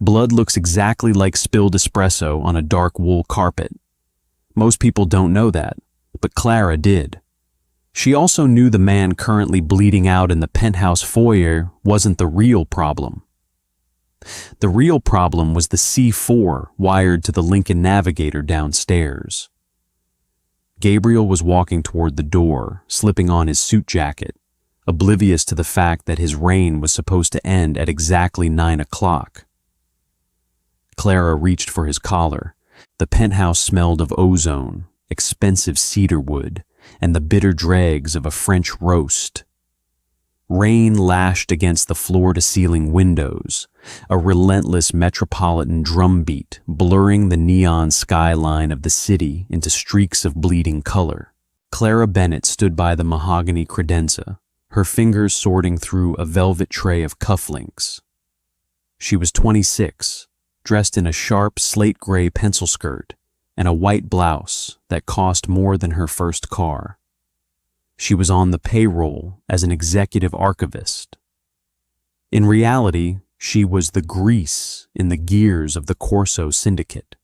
Blood looks exactly like spilled espresso on a dark wool carpet. Most people don't know that, but Clara did. She also knew the man currently bleeding out in the penthouse foyer wasn't the real problem. The real problem was the C4 wired to the Lincoln Navigator downstairs. Gabriel was walking toward the door, slipping on his suit jacket, oblivious to the fact that his reign was supposed to end at exactly 9 o'clock. Clara reached for his collar. The penthouse smelled of ozone, expensive cedar wood, and the bitter dregs of a French roast. Rain lashed against the floor-to-ceiling windows, a relentless metropolitan drumbeat blurring the neon skyline of the city into streaks of bleeding color. Clara Bennett stood by the mahogany credenza, her fingers sorting through a velvet tray of cufflinks. She was 26, dressed in a sharp slate-gray pencil skirt and a white blouse that cost more than her first car. She was on the payroll as an executive archivist. In reality, she was the grease in the gears of the Corso syndicate.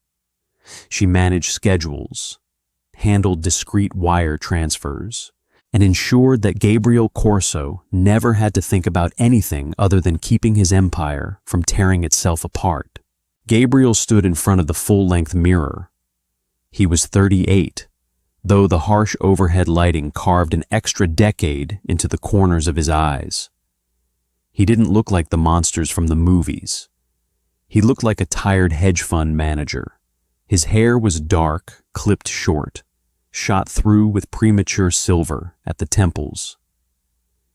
She managed schedules, handled discreet wire transfers, and ensured that Gabriel Corso never had to think about anything other than keeping his empire from tearing itself apart. Gabriel stood in front of the full-length mirror. He was 38, though the harsh overhead lighting carved an extra decade into the corners of his eyes. He didn't look like the monsters from the movies. He looked like a tired hedge fund manager. His hair was dark, clipped short, shot through with premature silver at the temples.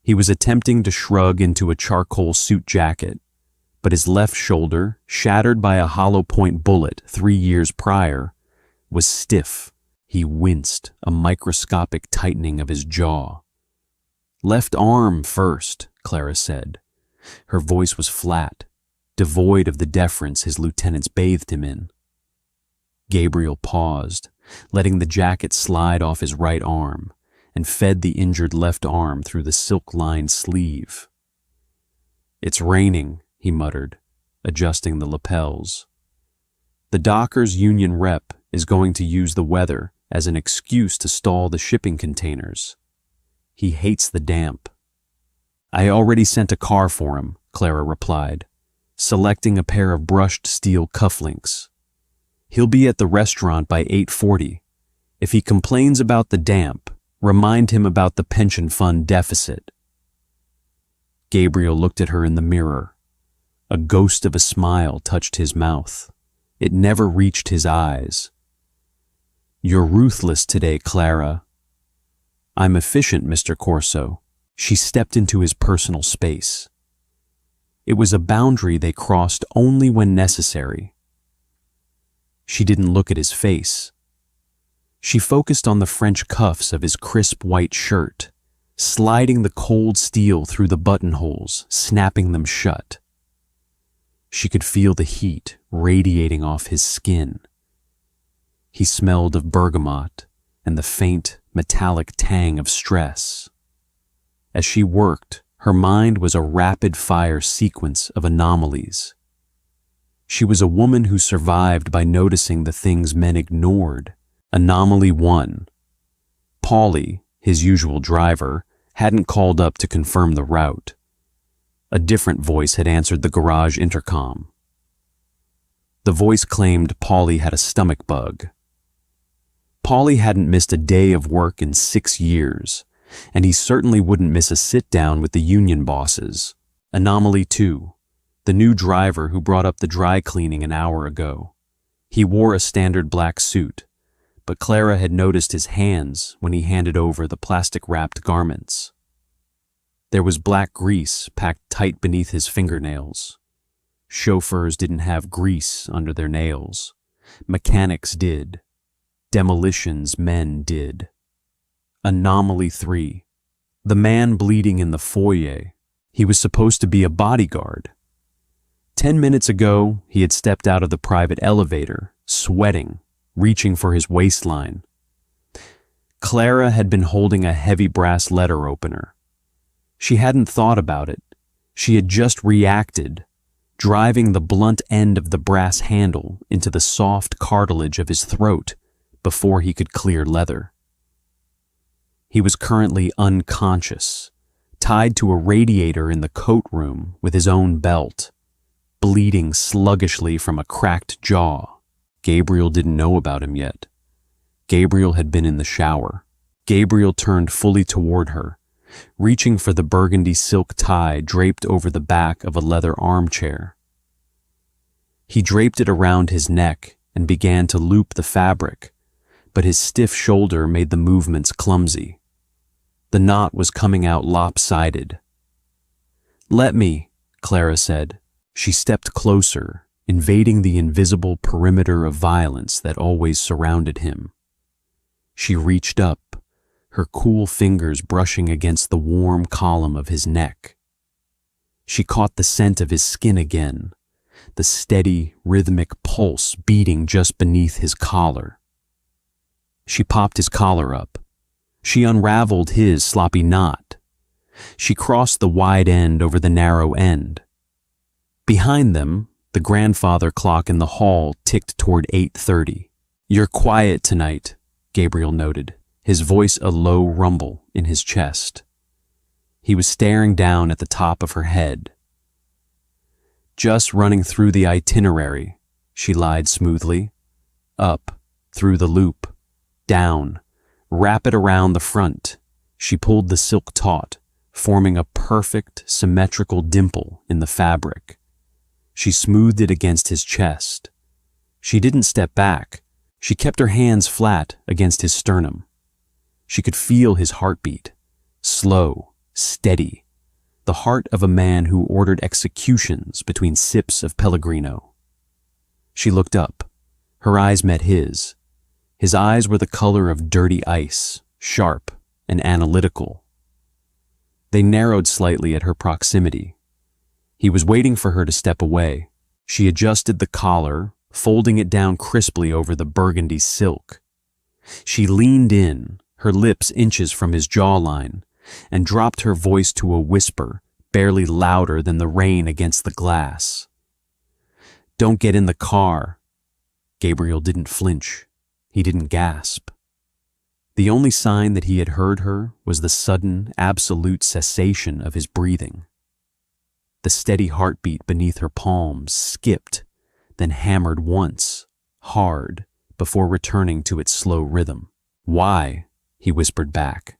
He was attempting to shrug into a charcoal suit jacket, but his left shoulder, shattered by a hollow-point bullet 3 years prior, was stiff. He winced, a microscopic tightening of his jaw. "Left arm first," Clara said. Her voice was flat, devoid of the deference his lieutenants bathed him in. Gabriel paused, letting the jacket slide off his right arm, and fed the injured left arm through the silk-lined sleeve. "It's raining," he muttered, adjusting the lapels. "The Dockers union rep is going to use the weather as an excuse to stall the shipping containers. He hates the damp." "I already sent a car for him," Clara replied, selecting a pair of brushed steel cufflinks. "He'll be at the restaurant by 8:40. If he complains about the damp, remind him about the pension fund deficit." Gabriel looked at her in the mirror. A ghost of a smile touched his mouth. It never reached his eyes. "You're ruthless today, Clara." "I'm efficient, Mr. Corso." She stepped into his personal space. It was a boundary they crossed only when necessary. She didn't look at his face. She focused on the French cuffs of his crisp white shirt, sliding the cold steel through the buttonholes, snapping them shut. She could feel the heat radiating off his skin. He smelled of bergamot and the faint, metallic tang of stress. As she worked, her mind was a rapid-fire sequence of anomalies. She was a woman who survived by noticing the things men ignored. Anomaly 1. Paulie, his usual driver, hadn't called up to confirm the route. A different voice had answered the garage intercom. The voice claimed Paulie had a stomach bug. Paulie hadn't missed a day of work in 6 years, and he certainly wouldn't miss a sit-down with the union bosses. Anomaly 2. The new driver who brought up the dry cleaning an hour ago. He wore a standard black suit, but Clara had noticed his hands when he handed over the plastic-wrapped garments. There was black grease packed tight beneath his fingernails. Chauffeurs didn't have grease under their nails. Mechanics did. Demolitions men did. Anomaly 3. The man bleeding in the foyer. He was supposed to be a bodyguard. 10 minutes ago, he had stepped out of the private elevator, sweating, reaching for his waistline. Clara had been holding a heavy brass letter opener. She hadn't thought about it. She had just reacted, driving the blunt end of the brass handle into the soft cartilage of his throat before he could clear leather. He was currently unconscious, tied to a radiator in the coat room with his own belt, bleeding sluggishly from a cracked jaw. Gabriel didn't know about him yet. Gabriel had been in the shower. Gabriel turned fully toward her, reaching for the burgundy silk tie draped over the back of a leather armchair. He draped it around his neck and began to loop the fabric, but his stiff shoulder made the movements clumsy. The knot was coming out lopsided. "Let me," Clara said. She stepped closer, invading the invisible perimeter of violence that always surrounded him. She reached up, her cool fingers brushing against the warm column of his neck. She caught the scent of his skin again, the steady, rhythmic pulse beating just beneath his collar. She popped his collar up. She unraveled his sloppy knot. She crossed the wide end over the narrow end. Behind them, the grandfather clock in the hall ticked toward 8:30. "You're quiet tonight," Gabriel noted, his voice a low rumble in his chest. He was staring down at the top of her head. "Just running through the itinerary," she lied smoothly. "Up, through the loop, down, wrap it around the front." She pulled the silk taut, forming a perfect, symmetrical dimple in the fabric. She smoothed it against his chest. She didn't step back. She kept her hands flat against his sternum. She could feel his heartbeat, slow, steady, the heart of a man who ordered executions between sips of Pellegrino. She looked up. Her eyes met his. His eyes were the color of dirty ice, sharp and analytical. They narrowed slightly at her proximity. He was waiting for her to step away. She adjusted the collar, folding it down crisply over the burgundy silk. She leaned in, her lips inches from his jawline, and dropped her voice to a whisper, barely louder than the rain against the glass. "Don't get in the car." Gabriel didn't flinch. He didn't gasp. The only sign that he had heard her was the sudden, absolute cessation of his breathing. The steady heartbeat beneath her palms skipped, then hammered once, hard, before returning to its slow rhythm. "Why?" he whispered back.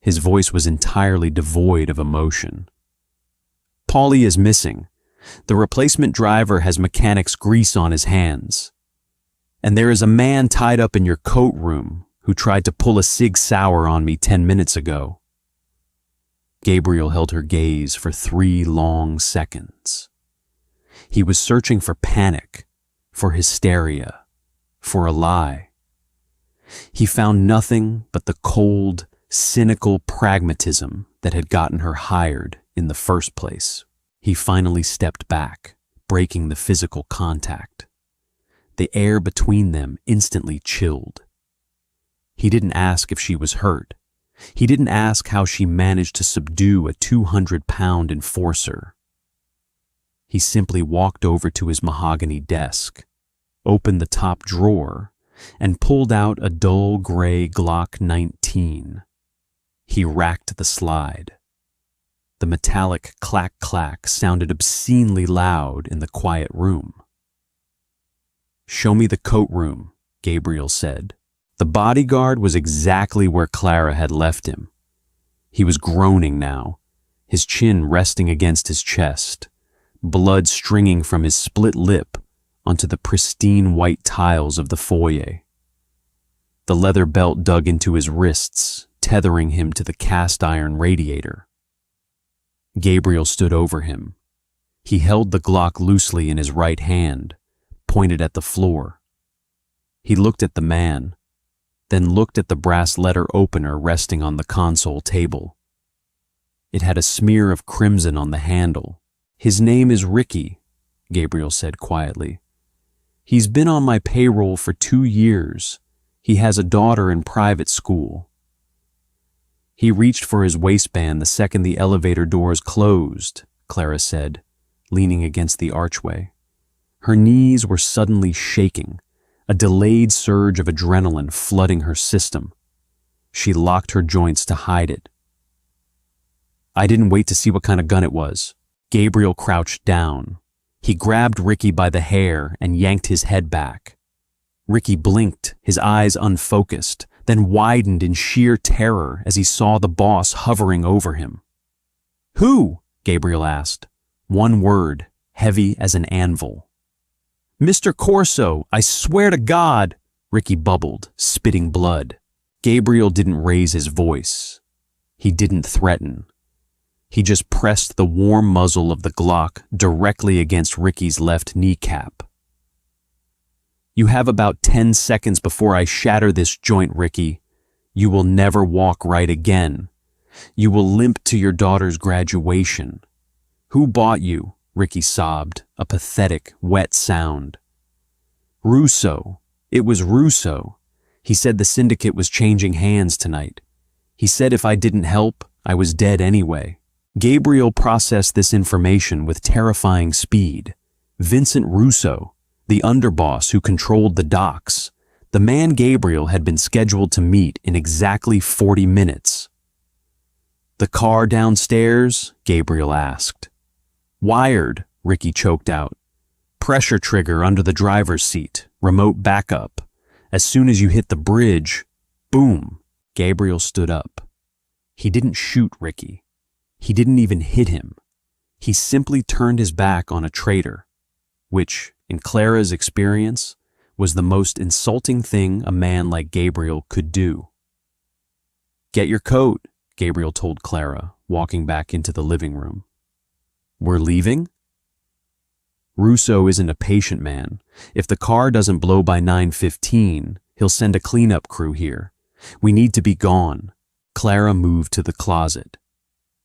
His voice was entirely devoid of emotion. "Paulie is missing. The replacement driver has mechanic's grease on his hands. And there is a man tied up in your coat room who tried to pull a Sig Sauer on me 10 minutes ago." Gabriel held her gaze for 3 long seconds. He was searching for panic, for hysteria, for a lie. He found nothing but the cold, cynical pragmatism that had gotten her hired in the first place. He finally stepped back, breaking the physical contact. The air between them instantly chilled. He didn't ask if she was hurt. He didn't ask how she managed to subdue a 200-pound enforcer. He simply walked over to his mahogany desk, opened the top drawer, and pulled out a dull gray Glock 19. He racked the slide. The metallic clack-clack sounded obscenely loud in the quiet room. "Show me the coat room," Gabriel said. The bodyguard was exactly where Clara had left him. He was groaning now, his chin resting against his chest, blood stringing from his split lip onto the pristine white tiles of the foyer. The leather belt dug into his wrists, tethering him to the cast-iron radiator. Gabriel stood over him. He held the Glock loosely in his right hand, pointed at the floor. He looked at the man, then looked at the brass letter opener resting on the console table. It had a smear of crimson on the handle. "His name is Ricky," Gabriel said quietly. "He's been on my payroll for 2 years. He has a daughter in private school." He reached for his waistband the second the elevator doors closed, Clara said, leaning against the archway. Her knees were suddenly shaking, a delayed surge of adrenaline flooding her system. She locked her joints to hide it. I didn't wait to see what kind of gun it was. Gabriel crouched down. He grabbed Ricky by the hair and yanked his head back. Ricky blinked, his eyes unfocused, then widened in sheer terror as he saw the boss hovering over him. "Who?" Gabriel asked. One word, heavy as an anvil. "Mr. Corso, I swear to God," Ricky bubbled, spitting blood. Gabriel didn't raise his voice. He didn't threaten. He just pressed the warm muzzle of the Glock directly against Ricky's left kneecap. "You have about 10 seconds before I shatter this joint, Ricky. You will never walk right again. You will limp to your daughter's graduation." "Who bought you?" Ricky sobbed, a pathetic, wet sound. "Russo. It was Russo. He said the syndicate was changing hands tonight. He said if I didn't help, I was dead anyway." Gabriel processed this information with terrifying speed. Vincent Russo, the underboss who controlled the docks, the man Gabriel had been scheduled to meet in exactly 40 minutes. "The car downstairs?" Gabriel asked. "Wired," Ricky choked out. "Pressure trigger under the driver's seat, remote backup. As soon as you hit the bridge, boom." Gabriel stood up. He didn't shoot Ricky. He didn't even hit him. He simply turned his back on a traitor, which, in Clara's experience, was the most insulting thing a man like Gabriel could do. "Get your coat," Gabriel told Clara, walking back into the living room. "We're leaving?" "Russo isn't a patient man. If the car doesn't blow by 9:15, he'll send a cleanup crew here. We need to be gone." Clara moved to the closet.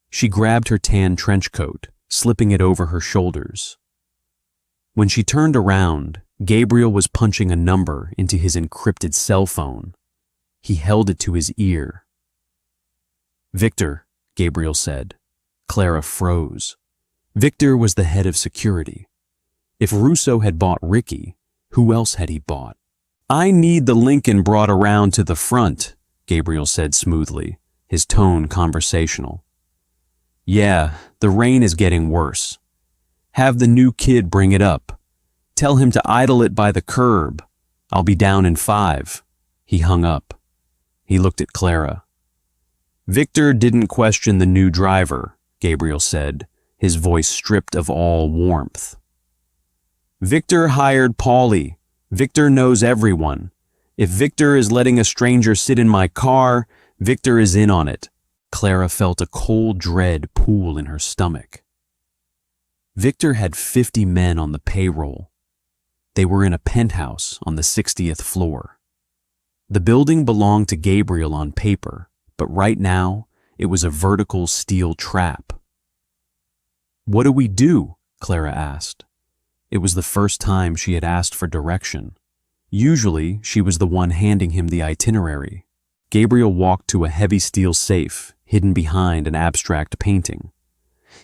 She grabbed her tan trench coat, slipping it over her shoulders. When she turned around, Gabriel was punching a number into his encrypted cell phone. He held it to his ear. "Victor," Gabriel said. Clara froze. Victor was the head of security. If Russo had bought Ricky, who else had he bought? "I need the Lincoln brought around to the front," Gabriel said smoothly, his tone conversational. "Yeah, the rain is getting worse. Have the new kid bring it up. Tell him to idle it by the curb. I'll be down in 5. He hung up. He looked at Clara. "Victor didn't question the new driver," Gabriel said, his voice stripped of all warmth. "Victor hired Paulie. Victor knows everyone. If Victor is letting a stranger sit in my car, Victor is in on it." Clara felt a cold dread pool in her stomach. Victor had 50 men on the payroll. They were in a penthouse on the 60th floor. The building belonged to Gabriel on paper, but right now it was a vertical steel trap. "What do we do?" Clara asked. It was the first time she had asked for direction. Usually, she was the one handing him the itinerary. Gabriel walked to a heavy steel safe hidden behind an abstract painting.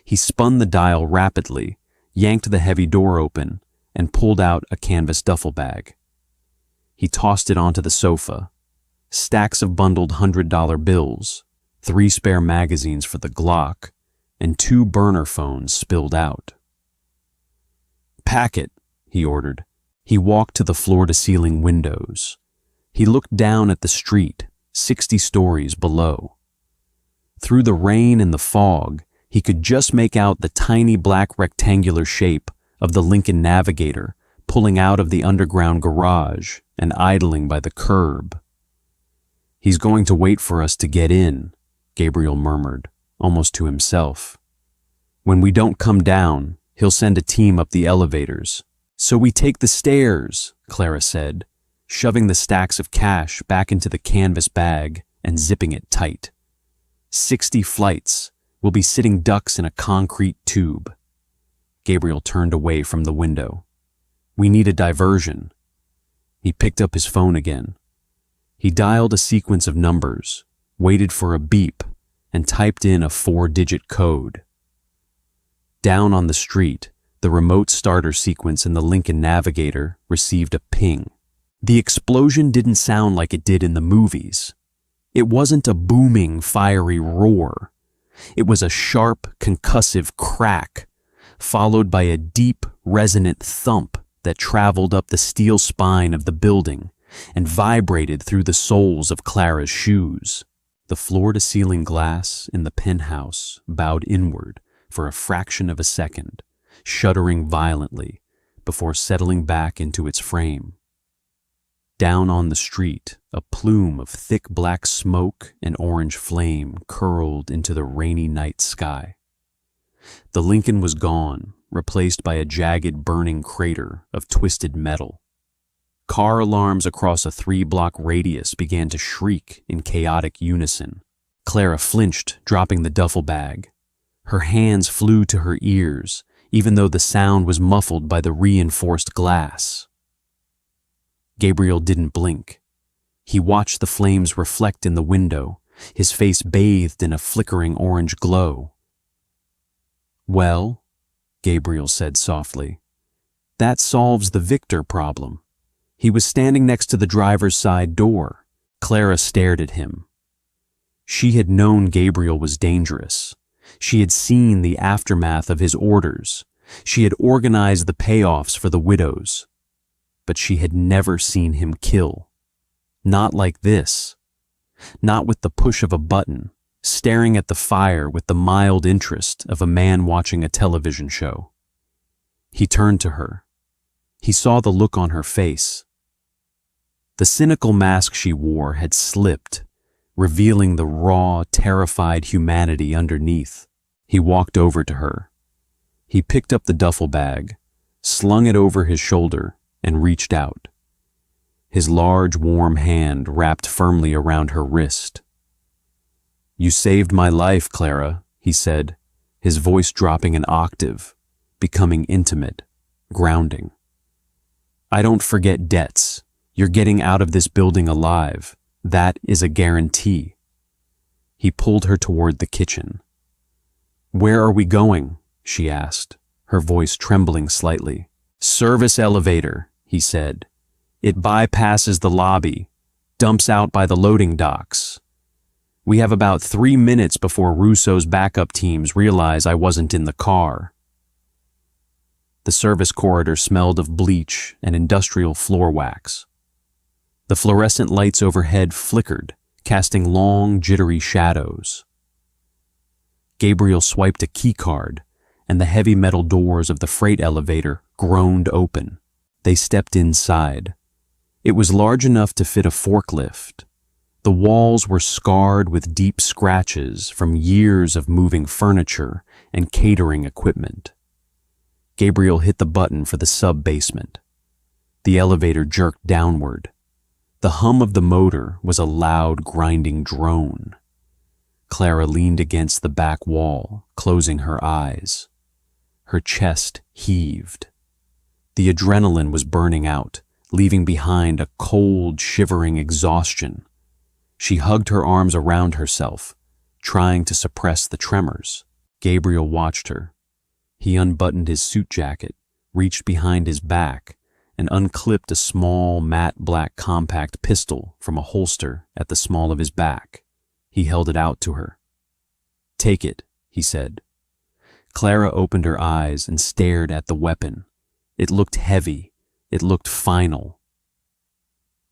He spun the dial rapidly, yanked the heavy door open, and pulled out a canvas duffel bag. He tossed it onto the sofa. Stacks of bundled $100 bills, 3 spare magazines for the Glock, and 2 burner phones spilled out. "Pack it," he ordered. He walked to the floor-to-ceiling windows. He looked down at the street, 60 stories below. Through the rain and the fog, he could just make out the tiny black rectangular shape of the Lincoln Navigator pulling out of the underground garage and idling by the curb. "He's going to wait for us to get in," Gabriel murmured, almost to himself. "When we don't come down, he'll send a team up the elevators." "So we take the stairs," Clara said, shoving the stacks of cash back into the canvas bag and zipping it tight. 60 flights. We'll be sitting ducks in a concrete tube. Gabriel turned away from the window. "We need a diversion." He picked up his phone again. He dialed a sequence of numbers, waited for a beep, and typed in a 4-digit code. Down on the street, The remote starter sequence in the Lincoln Navigator received a ping. The explosion didn't sound like it did in the movies. It wasn't a booming, fiery roar. It was a sharp, concussive crack, followed by a deep, resonant thump that traveled up the steel spine of the building and vibrated through the soles of Clara's shoes. The floor-to-ceiling glass in the penthouse bowed inward for a fraction of a second, shuddering violently before settling back into its frame. Down on the street, a plume of thick black smoke and orange flame curled into the rainy night sky. The Lincoln was gone, replaced by a jagged burning crater of twisted metal. Car alarms across a 3-block radius began to shriek in chaotic unison. Clara flinched, dropping the duffel bag. Her hands flew to her ears, even though the sound was muffled by the reinforced glass. Gabriel didn't blink. He watched the flames reflect in the window, his face bathed in a flickering orange glow. "Well," Gabriel said softly, "that solves the Victor problem." He was standing next to the driver's side door. Clara stared at him. She had known Gabriel was dangerous. She had seen the aftermath of his orders. She had organized the payoffs for the widows. But she had never seen him kill. Not like this. Not with the push of a button, staring at the fire with the mild interest of a man watching a television show. He turned to her. He saw the look on her face. The cynical mask she wore had slipped, revealing the raw, terrified humanity underneath. He walked over to her. He picked up the duffel bag, slung it over his shoulder, and reached out. His large, warm hand wrapped firmly around her wrist. "You saved my life, Clara," he said, his voice dropping an octave, becoming intimate, grounding. "I don't forget debts. You're getting out of this building alive. That is a guarantee." He pulled her toward the kitchen. "Where are we going?" she asked, her voice trembling slightly. "Service elevator," he said. "It bypasses the lobby, dumps out by the loading docks. We have about 3 minutes before Russo's backup teams realize I wasn't in the car." The service corridor smelled of bleach and industrial floor wax. The fluorescent lights overhead flickered, casting long, jittery shadows. Gabriel swiped a key card, and the heavy metal doors of the freight elevator groaned open. They stepped inside. It was large enough to fit a forklift. The walls were scarred with deep scratches from years of moving furniture and catering equipment. Gabriel hit the button for the sub-basement. The elevator jerked downward. The hum of the motor was a loud, grinding drone. Clara leaned against the back wall, closing her eyes. Her chest heaved. The adrenaline was burning out, leaving behind a cold, shivering exhaustion. She hugged her arms around herself, trying to suppress the tremors. Gabriel watched her. He unbuttoned his suit jacket, reached behind his back, and unclipped a small, matte black compact pistol from a holster at the small of his back. He held it out to her. "Take it," he said. Clara opened her eyes and stared at the weapon. It looked heavy. It looked final.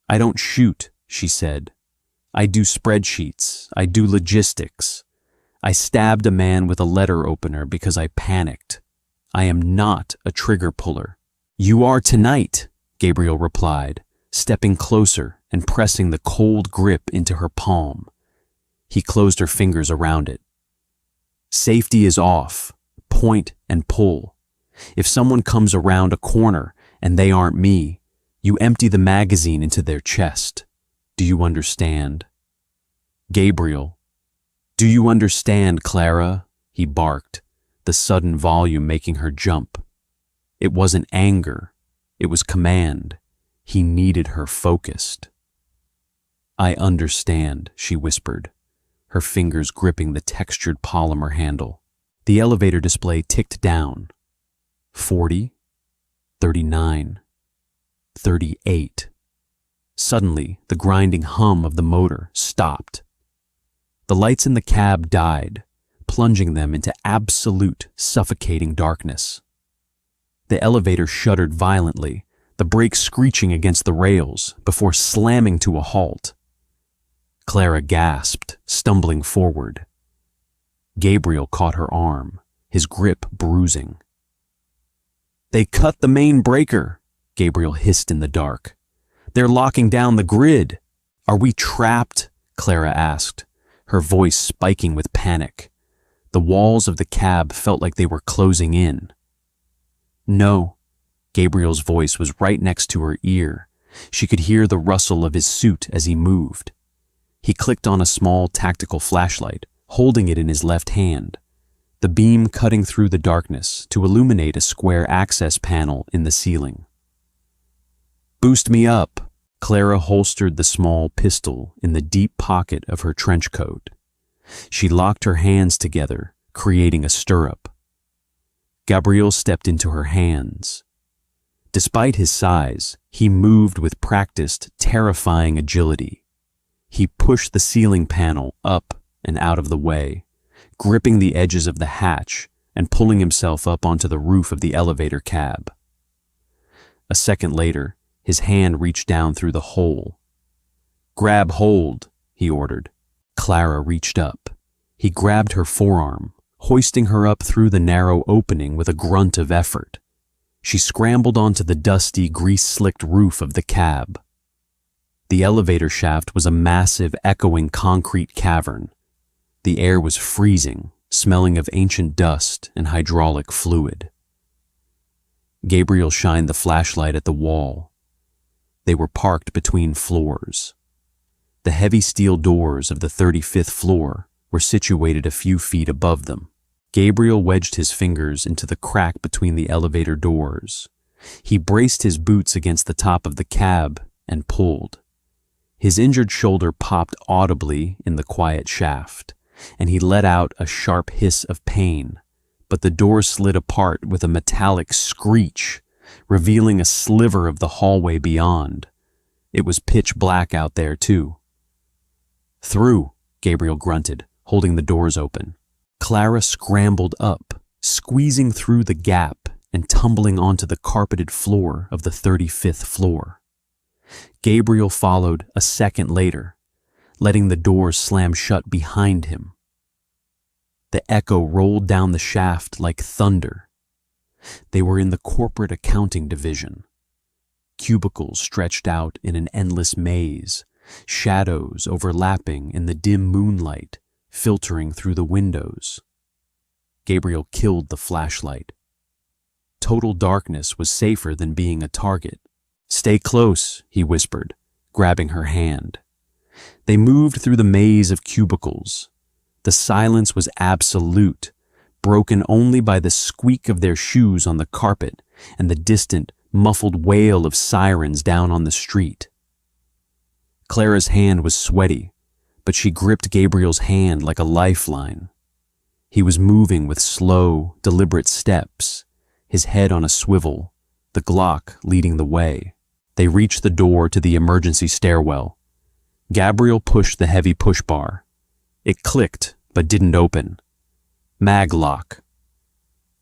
"I don't shoot," she said. "I do spreadsheets. I do logistics. I stabbed a man with a letter opener because I panicked. I am not a trigger puller." "You are tonight," Gabriel replied, stepping closer and pressing the cold grip into her palm. He closed her fingers around it. "Safety is off. Point and pull. If someone comes around a corner and they aren't me, you empty the magazine into their chest. Do you understand?" "Gabriel." "Do you understand, Clara?" he barked, the sudden volume making her jump. It wasn't anger. It was command. He needed her focused. "I understand," she whispered, her fingers gripping the textured polymer handle. The elevator display ticked down. 40, 39, 38. Suddenly, the grinding hum of the motor stopped. The lights in the cab died, plunging them into absolute, suffocating darkness. The elevator shuddered violently, the brakes screeching against the rails before slamming to a halt. Clara gasped, stumbling forward. Gabriel caught her arm, his grip bruising. "They cut the main breaker," Gabriel hissed in the dark. "They're locking down the grid." "Are we trapped?" Clara asked, her voice spiking with panic. The walls of the cab felt like they were closing in. "No." Gabriel's voice was right next to her ear. She could hear the rustle of his suit as he moved. He clicked on a small tactical flashlight, holding it in his left hand, the beam cutting through the darkness to illuminate a square access panel in the ceiling. "Boost me up." Clara holstered the small pistol in the deep pocket of her trench coat. She locked her hands together, creating a stirrup. Gabriel stepped into her hands. Despite his size, he moved with practiced, terrifying agility. He pushed the ceiling panel up and out of the way, gripping the edges of the hatch and pulling himself up onto the roof of the elevator cab. A second later, his hand reached down through the hole. "Grab hold," he ordered. Clara reached up. He grabbed her forearm, hoisting her up through the narrow opening with a grunt of effort. She scrambled onto the dusty, grease-slicked roof of the cab. The elevator shaft was a massive, echoing concrete cavern. The air was freezing, smelling of ancient dust and hydraulic fluid. Gabriel shined the flashlight at the wall. They were parked between floors. The heavy steel doors of the 35th floor were situated a few feet above them. Gabriel wedged his fingers into the crack between the elevator doors. He braced his boots against the top of the cab and pulled. His injured shoulder popped audibly in the quiet shaft, and he let out a sharp hiss of pain, but the door slid apart with a metallic screech, revealing a sliver of the hallway beyond. It was pitch black out there, too. "Through," Gabriel grunted, holding the doors open. Clara scrambled up, squeezing through the gap and tumbling onto the carpeted floor of the 35th floor. Gabriel followed a second later, letting the doors slam shut behind him. The echo rolled down the shaft like thunder. They were in the corporate accounting division. Cubicles stretched out in an endless maze, shadows overlapping in the dim moonlight, filtering through the windows. Gabriel killed the flashlight. Total darkness was safer than being a target. "Stay close," he whispered, grabbing her hand. They moved through the maze of cubicles. The silence was absolute, broken only by the squeak of their shoes on the carpet and the distant, muffled wail of sirens down on the street. Clara's hand was sweaty, but she gripped Gabriel's hand like a lifeline. He was moving with slow, deliberate steps, his head on a swivel, the Glock leading the way. They reached the door to the emergency stairwell. Gabriel pushed the heavy push bar. It clicked, but didn't open. Mag lock.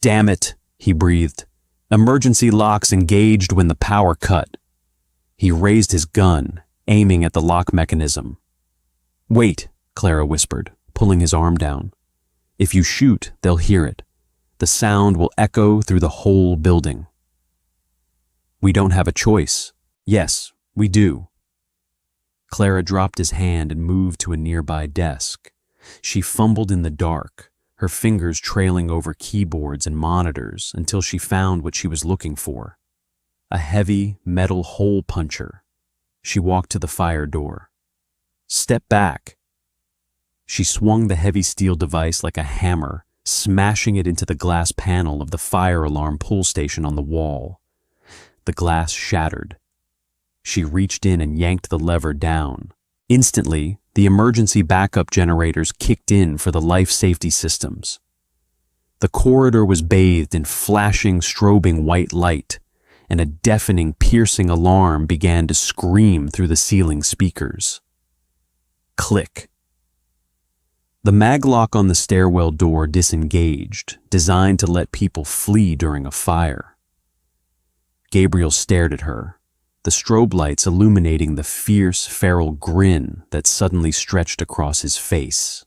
"Damn it," he breathed. "Emergency locks engaged when the power cut." He raised his gun, aiming at the lock mechanism. "Wait," Clara whispered, pulling his arm down. "If you shoot, they'll hear it. The sound will echo through the whole building." "We don't have a choice." "Yes, we do." Clara dropped his hand and moved to a nearby desk. She fumbled in the dark, her fingers trailing over keyboards and monitors until she found what she was looking for. A heavy metal hole puncher. She walked to the fire door. "Step back." She swung the heavy steel device like a hammer, smashing it into the glass panel of the fire alarm pull station on the wall. The glass shattered. She reached in and yanked the lever down. Instantly, the emergency backup generators kicked in for the life safety systems. The corridor was bathed in flashing, strobing white light, and a deafening, piercing alarm began to scream through the ceiling speakers. Click. The maglock on the stairwell door disengaged, designed to let people flee during a fire. Gabriel stared at her, the strobe lights illuminating the fierce, feral grin that suddenly stretched across his face.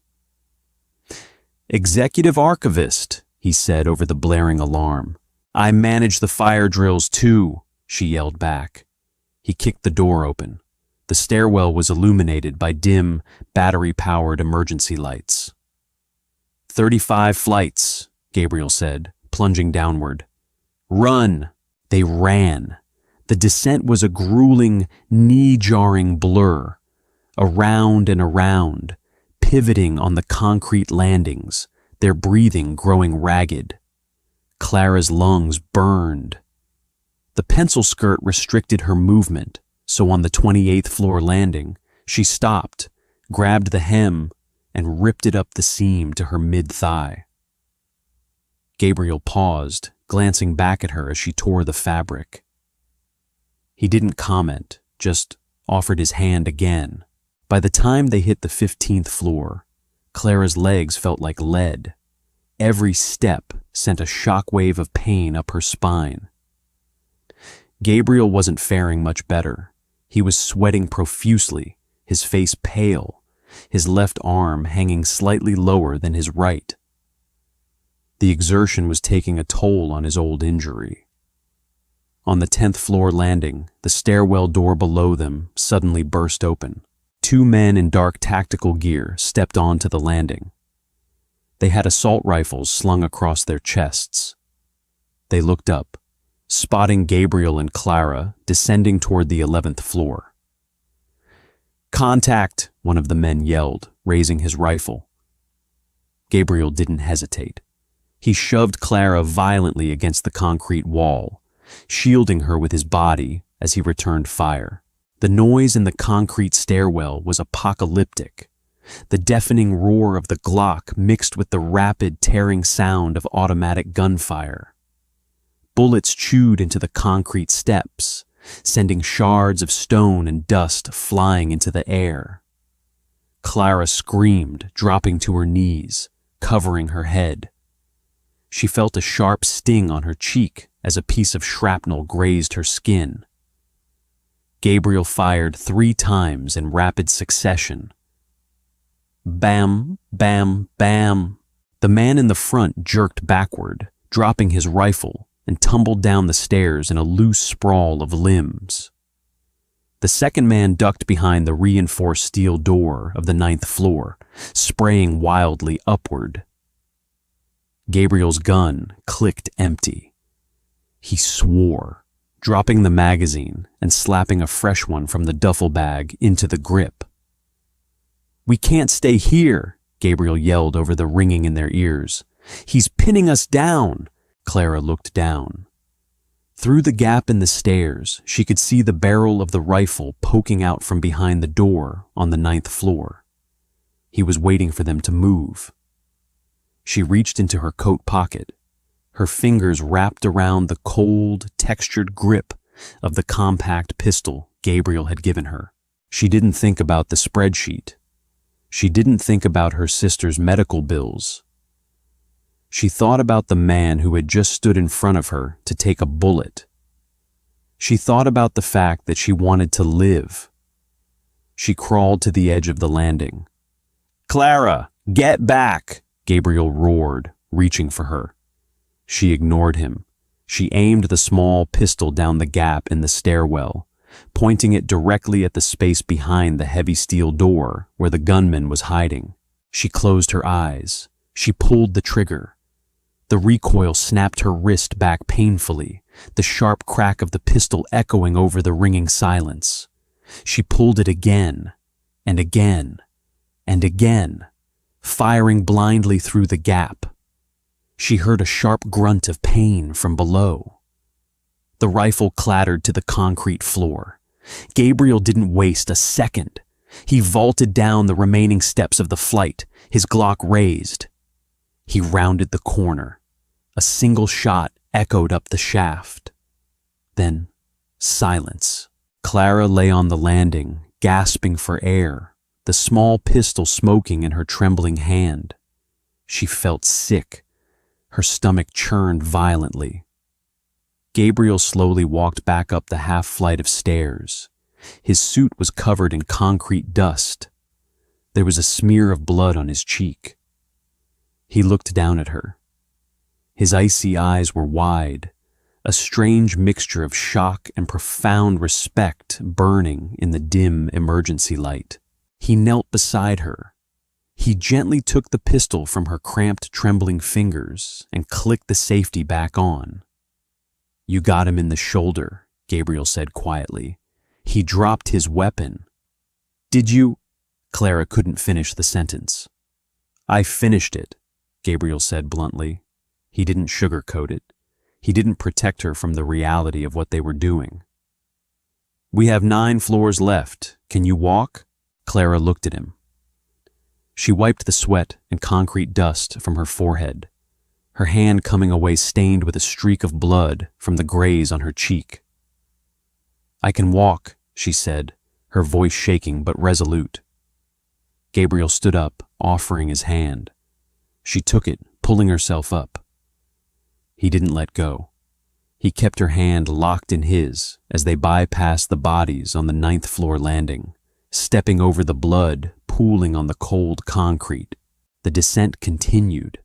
"Executive Archivist," he said over the blaring alarm. "I manage the fire drills too," she yelled back. He kicked the door open. The stairwell was illuminated by dim, battery-powered emergency lights. 35 flights, Gabriel said, plunging downward. "Run!" They ran. The descent was a grueling, knee-jarring blur, around and around, pivoting on the concrete landings, their breathing growing ragged. Clara's lungs burned. The pencil skirt restricted her movement, so on the 28th floor landing, she stopped, grabbed the hem, and ripped it up the seam to her mid-thigh. Gabriel paused, glancing back at her as she tore the fabric. He didn't comment, just offered his hand again. By the time they hit the 15th floor, Clara's legs felt like lead. Every step sent a shockwave of pain up her spine. Gabriel wasn't faring much better. He was sweating profusely, his face pale, his left arm hanging slightly lower than his right. The exertion was taking a toll on his old injury. On the 10th floor landing, the stairwell door below them suddenly burst open. 2 men in dark tactical gear stepped onto the landing. They had assault rifles slung across their chests. They looked up, spotting Gabriel and Clara descending toward the 11th floor. "Contact!" one of the men yelled, raising his rifle. Gabriel didn't hesitate. He shoved Clara violently against the concrete wall, shielding her with his body as he returned fire. The noise in the concrete stairwell was apocalyptic. The deafening roar of the Glock mixed with the rapid, tearing sound of automatic gunfire. Bullets chewed into the concrete steps, sending shards of stone and dust flying into the air. Clara screamed, dropping to her knees, covering her head. She felt a sharp sting on her cheek as a piece of shrapnel grazed her skin. Gabriel fired 3 times in rapid succession. Bam, bam, bam. The man in the front jerked backward, dropping his rifle, and tumbled down the stairs in a loose sprawl of limbs. The second man ducked behind the reinforced steel door of the 9th floor, spraying wildly upward. Gabriel's gun clicked empty. He swore, dropping the magazine and slapping a fresh one from the duffel bag into the grip. "We can't stay here," Gabriel yelled over the ringing in their ears. "He's pinning us down." Clara looked down. Through the gap in the stairs, she could see the barrel of the rifle poking out from behind the door on the 9th floor. He was waiting for them to move. She reached into her coat pocket, her fingers wrapped around the cold, textured grip of the compact pistol Gabriel had given her. She didn't think about the spreadsheet. She didn't think about her sister's medical bills. She thought about the man who had just stood in front of her to take a bullet. She thought about the fact that she wanted to live. She crawled to the edge of the landing. "Clara, get back!" Gabriel roared, reaching for her. She ignored him. She aimed the small pistol down the gap in the stairwell, pointing it directly at the space behind the heavy steel door where the gunman was hiding. She closed her eyes. She pulled the trigger. The recoil snapped her wrist back painfully, the sharp crack of the pistol echoing over the ringing silence. She pulled it again, and again, and again, firing blindly through the gap. She heard a sharp grunt of pain from below. The rifle clattered to the concrete floor. Gabriel didn't waste a second. He vaulted down the remaining steps of the flight, his Glock raised. He rounded the corner, A single shot echoed up the shaft. Then, silence. Clara lay on the landing, gasping for air, the small pistol smoking in her trembling hand. She felt sick. Her stomach churned violently. Gabriel slowly walked back up the half-flight of stairs. His suit was covered in concrete dust. There was a smear of blood on his cheek. He looked down at her. His icy eyes were wide, a strange mixture of shock and profound respect burning in the dim emergency light. He knelt beside her. He gently took the pistol from her cramped, trembling fingers and clicked the safety back on. "You got him in the shoulder," Gabriel said quietly. "He dropped his weapon." "Did you?" Clara couldn't finish the sentence. "I finished it," Gabriel said bluntly. He didn't sugarcoat it. He didn't protect her from the reality of what they were doing. "We have 9 floors left. Can you walk?" Clara looked at him. She wiped the sweat and concrete dust from her forehead, her hand coming away stained with a streak of blood from the graze on her cheek. "I can walk," she said, her voice shaking but resolute. Gabriel stood up, offering his hand. She took it, pulling herself up. He didn't let go. He kept her hand locked in his as they bypassed the bodies on the 9th floor landing, stepping over the blood pooling on the cold concrete. The descent continued,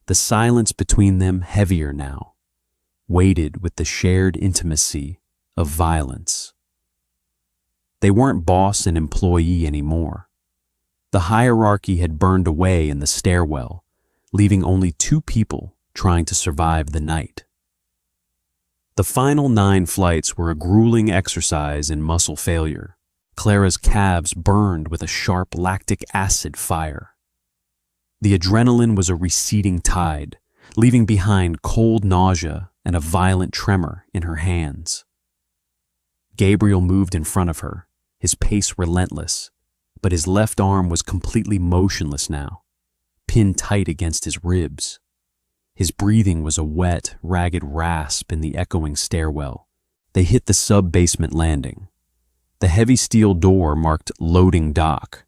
the silence between them heavier now, weighted with the shared intimacy of violence. They weren't boss and employee anymore. The hierarchy had burned away in the stairwell, leaving only 2 people trying to survive the night. The final 9 flights were a grueling exercise in muscle failure. Clara's calves burned with a sharp lactic acid fire. The adrenaline was a receding tide, leaving behind cold nausea and a violent tremor in her hands. Gabriel moved in front of her, his pace relentless, but his left arm was completely motionless now, pinned tight against his ribs. His breathing was a wet, ragged rasp in the echoing stairwell. They hit the sub-basement landing. The heavy steel door marked loading dock.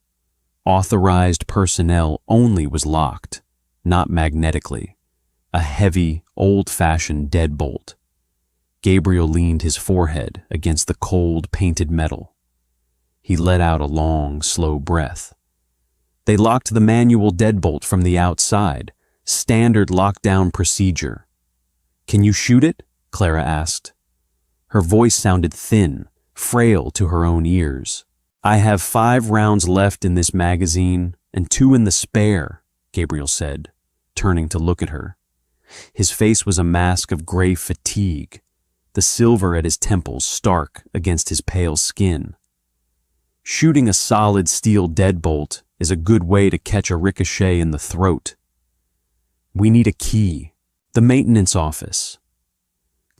Authorized personnel only was locked, not magnetically. A heavy, old-fashioned deadbolt. Gabriel leaned his forehead against the cold, painted metal. He let out a long, slow breath. They locked the manual deadbolt from the outside, standard lockdown procedure. "Can you shoot it?" Clara asked. Her voice sounded thin, frail to her own ears. "I have 5 rounds left in this magazine and 2 in the spare," Gabriel said, turning to look at her. His face was a mask of gray fatigue, the silver at his temples stark against his pale skin. "Shooting a solid steel deadbolt is a good way to catch a ricochet in the throat. We need a key. The maintenance office."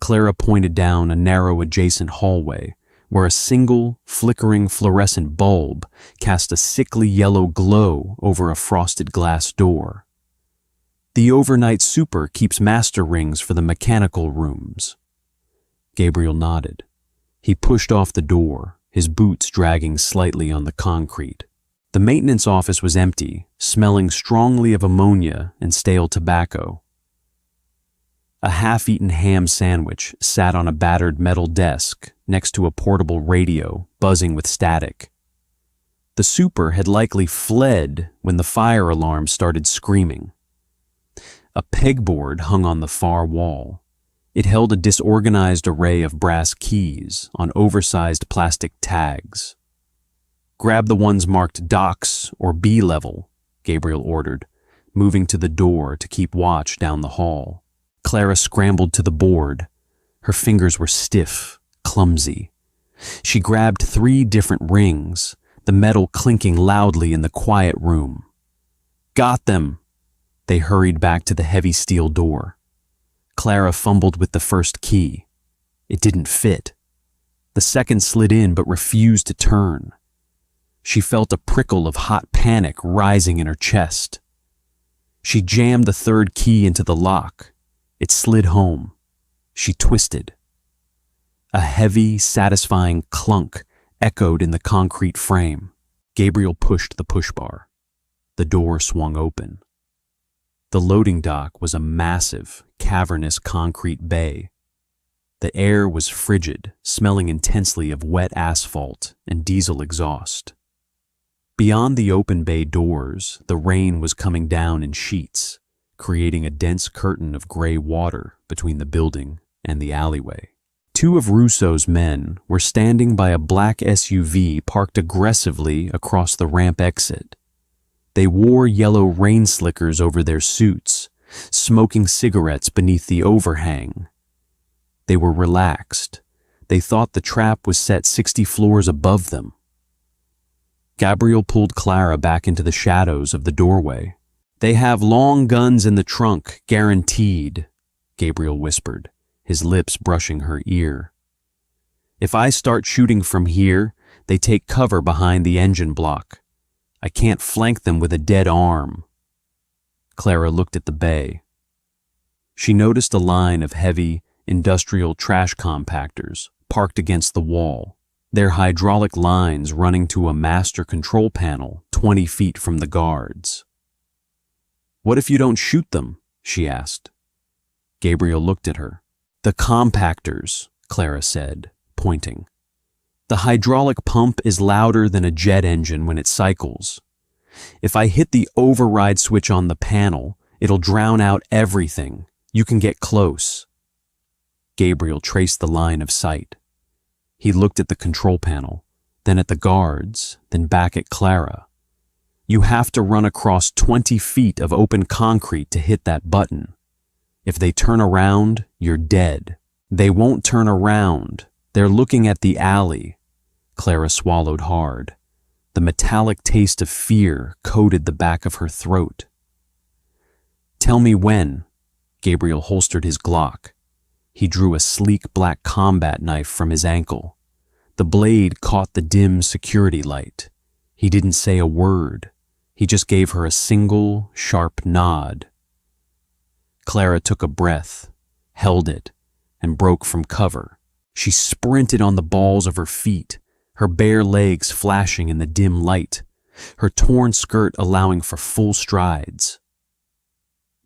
Clara pointed down a narrow adjacent hallway where a single, flickering fluorescent bulb cast a sickly yellow glow over a frosted glass door. "The overnight super keeps master rings for the mechanical rooms." Gabriel nodded. He pushed off the door, his boots dragging slightly on the concrete. The maintenance office was empty, smelling strongly of ammonia and stale tobacco. A half-eaten ham sandwich sat on a battered metal desk next to a portable radio buzzing with static. The super had likely fled when the fire alarm started screaming. A pegboard hung on the far wall. It held a disorganized array of brass keys on oversized plastic tags. "Grab the ones marked docks or B-level," Gabriel ordered, moving to the door to keep watch down the hall. Clara scrambled to the board. Her fingers were stiff, clumsy. She grabbed 3 different rings, the metal clinking loudly in the quiet room. "Got them!" They hurried back to the heavy steel door. Clara fumbled with the first key. It didn't fit. The second slid in but refused to turn. She felt a prickle of hot panic rising in her chest. She jammed the third key into the lock. It slid home. She twisted. A heavy, satisfying clunk echoed in the concrete frame. Gabriel pushed the push bar. The door swung open. The loading dock was a massive, cavernous concrete bay. The air was frigid, smelling intensely of wet asphalt and diesel exhaust. Beyond the open bay doors, the rain was coming down in sheets, creating a dense curtain of gray water between the building and the alleyway. Two of Russo's men were standing by a black SUV parked aggressively across the ramp exit. They wore yellow rain slickers over their suits, smoking cigarettes beneath the overhang. They were relaxed. They thought the trap was set 60 floors above them. Gabriel pulled Clara back into the shadows of the doorway. "They have long guns in the trunk, guaranteed," Gabriel whispered, his lips brushing her ear. "If I start shooting from here, they take cover behind the engine block. I can't flank them with a dead arm." Clara looked at the bay. She noticed a line of heavy, industrial trash compactors parked against the wall, their hydraulic lines running to a master control panel 20 feet from the guards. "What if you don't shoot them?" she asked. Gabriel looked at her. "The compactors," Clara said, pointing. "The hydraulic pump is louder than a jet engine when it cycles. If I hit the override switch on the panel, it'll drown out everything. You can get close." Gabriel traced the line of sight. He looked at the control panel, then at the guards, then back at Clara. "You have to run across 20 feet of open concrete to hit that button. If they turn around, you're dead." "They won't turn around. They're looking at the alley." Clara swallowed hard. The metallic taste of fear coated the back of her throat. "Tell me when." Gabriel holstered his Glock. He drew a sleek black combat knife from his ankle. The blade caught the dim security light. He didn't say a word. He just gave her a single, sharp nod. Clara took a breath, held it, and broke from cover. She sprinted on the balls of her feet, her bare legs flashing in the dim light, her torn skirt allowing for full strides.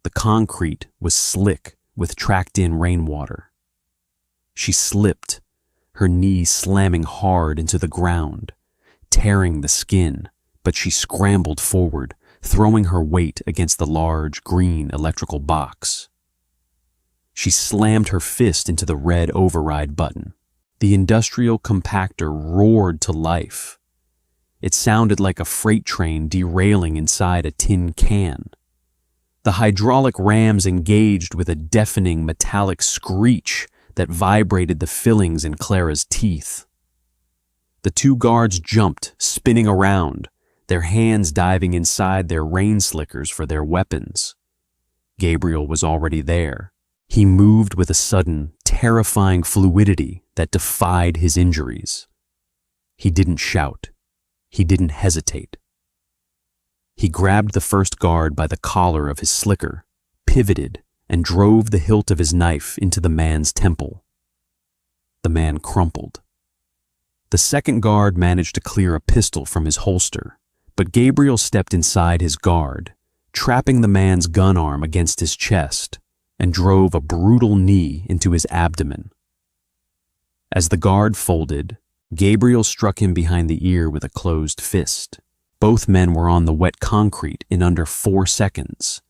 The concrete was slick with tracked-in rainwater. She slipped, her knees slamming hard into the ground, tearing the skin, but she scrambled forward, throwing her weight against the large, green electrical box. She slammed her fist into the red override button. The industrial compactor roared to life. It sounded like a freight train derailing inside a tin can. The hydraulic rams engaged with a deafening metallic screech that vibrated the fillings in Clara's teeth. The two guards jumped, spinning around, their hands diving inside their rain slickers for their weapons. Gabriel was already there. He moved with a sudden, terrifying fluidity that defied his injuries. He didn't shout. He didn't hesitate. He grabbed the first guard by the collar of his slicker, pivoted, and drove the hilt of his knife into the man's temple. The man crumpled. The second guard managed to clear a pistol from his holster, but Gabriel stepped inside his guard, trapping the man's gun arm against his chest, and drove a brutal knee into his abdomen. As the guard folded, Gabriel struck him behind the ear with a closed fist. Both men were on the wet concrete in under 4 seconds.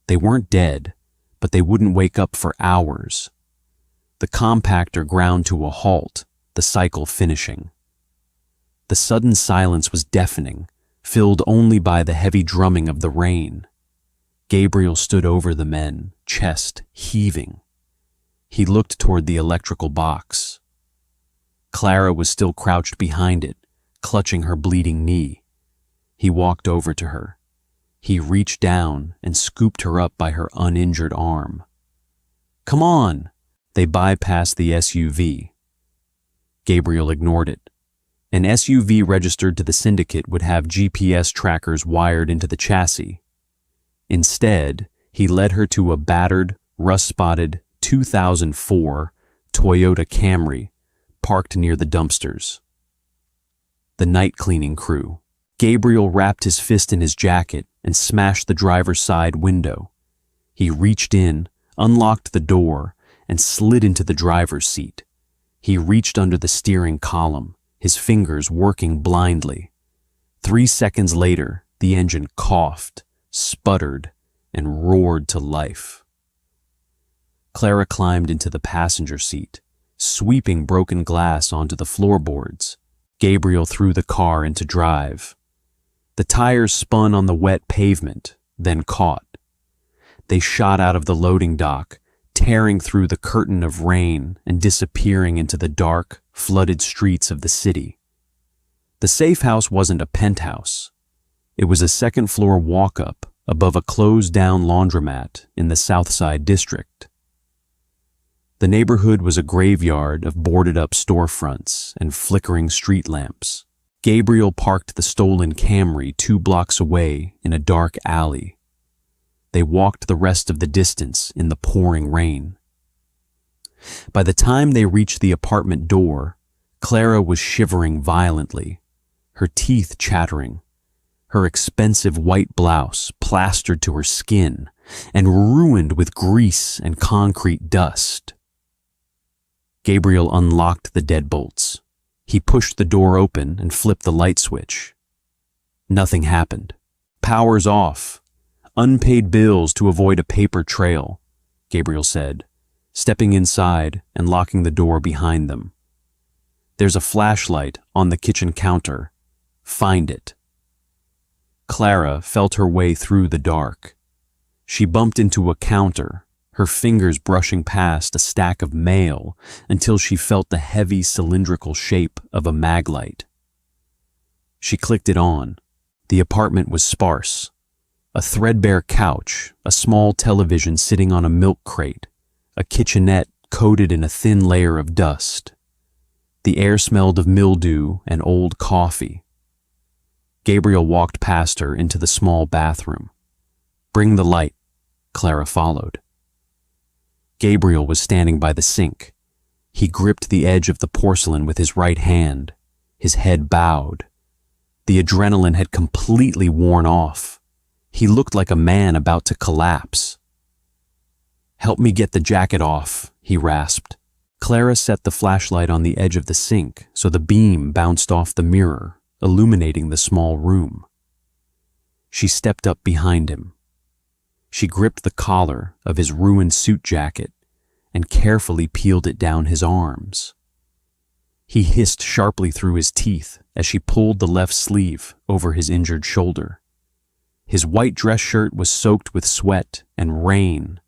They weren't dead, but they wouldn't wake up for hours. The compactor ground to a halt, the cycle finishing. The sudden silence was deafening, filled only by the heavy drumming of the rain. Gabriel stood over the men, chest heaving. He looked toward the electrical box. Clara was still crouched behind it, clutching her bleeding knee. He walked over to her. He reached down and scooped her up by her uninjured arm. "Come on!" They bypassed the SUV. Gabriel ignored it. An SUV registered to the syndicate would have GPS trackers wired into the chassis. Instead, he led her to a battered, rust-spotted 2004 Toyota Camry parked near the dumpsters. The night cleaning crew. Gabriel wrapped his fist in his jacket and smashed the driver's side window. He reached in, unlocked the door, and slid into the driver's seat. He reached under the steering column, his fingers working blindly. 3 seconds later, the engine coughed, sputtered, and roared to life. Clara climbed into the passenger seat, sweeping broken glass onto the floorboards. Gabriel threw the car into drive. The tires spun on the wet pavement, then caught. They shot out of the loading dock, tearing through the curtain of rain and disappearing into the dark, flooded streets of the city. The safe house wasn't a penthouse. It was a second-floor walk-up above a closed-down laundromat in the South Side district. The neighborhood was a graveyard of boarded-up storefronts and flickering street lamps. Gabriel parked the stolen Camry 2 blocks away in a dark alley. They walked the rest of the distance in the pouring rain. By the time they reached the apartment door, Clara was shivering violently, her teeth chattering, her expensive white blouse plastered to her skin and ruined with grease and concrete dust. Gabriel unlocked the deadbolts. He pushed the door open and flipped the light switch. Nothing happened. Power's off. Unpaid bills to avoid a paper trail, Gabriel said, stepping inside and locking the door behind them. There's a flashlight on the kitchen counter. Find it. Clara felt her way through the dark. She bumped into a counter, her fingers brushing past a stack of mail until she felt the heavy cylindrical shape of a maglite. She clicked it on. The apartment was sparse. A threadbare couch, a small television sitting on a milk crate, a kitchenette coated in a thin layer of dust. The air smelled of mildew and old coffee. Gabriel walked past her into the small bathroom. Bring the light, Clara followed. Gabriel was standing by the sink. He gripped the edge of the porcelain with his right hand, his head bowed. The adrenaline had completely worn off. He looked like a man about to collapse. Help me get the jacket off, he rasped. Clara set the flashlight on the edge of the sink so the beam bounced off the mirror, illuminating the small room. She stepped up behind him. She gripped the collar of his ruined suit jacket and carefully peeled it down his arms. He hissed sharply through his teeth as she pulled the left sleeve over his injured shoulder. His white dress shirt was soaked with sweat and rain,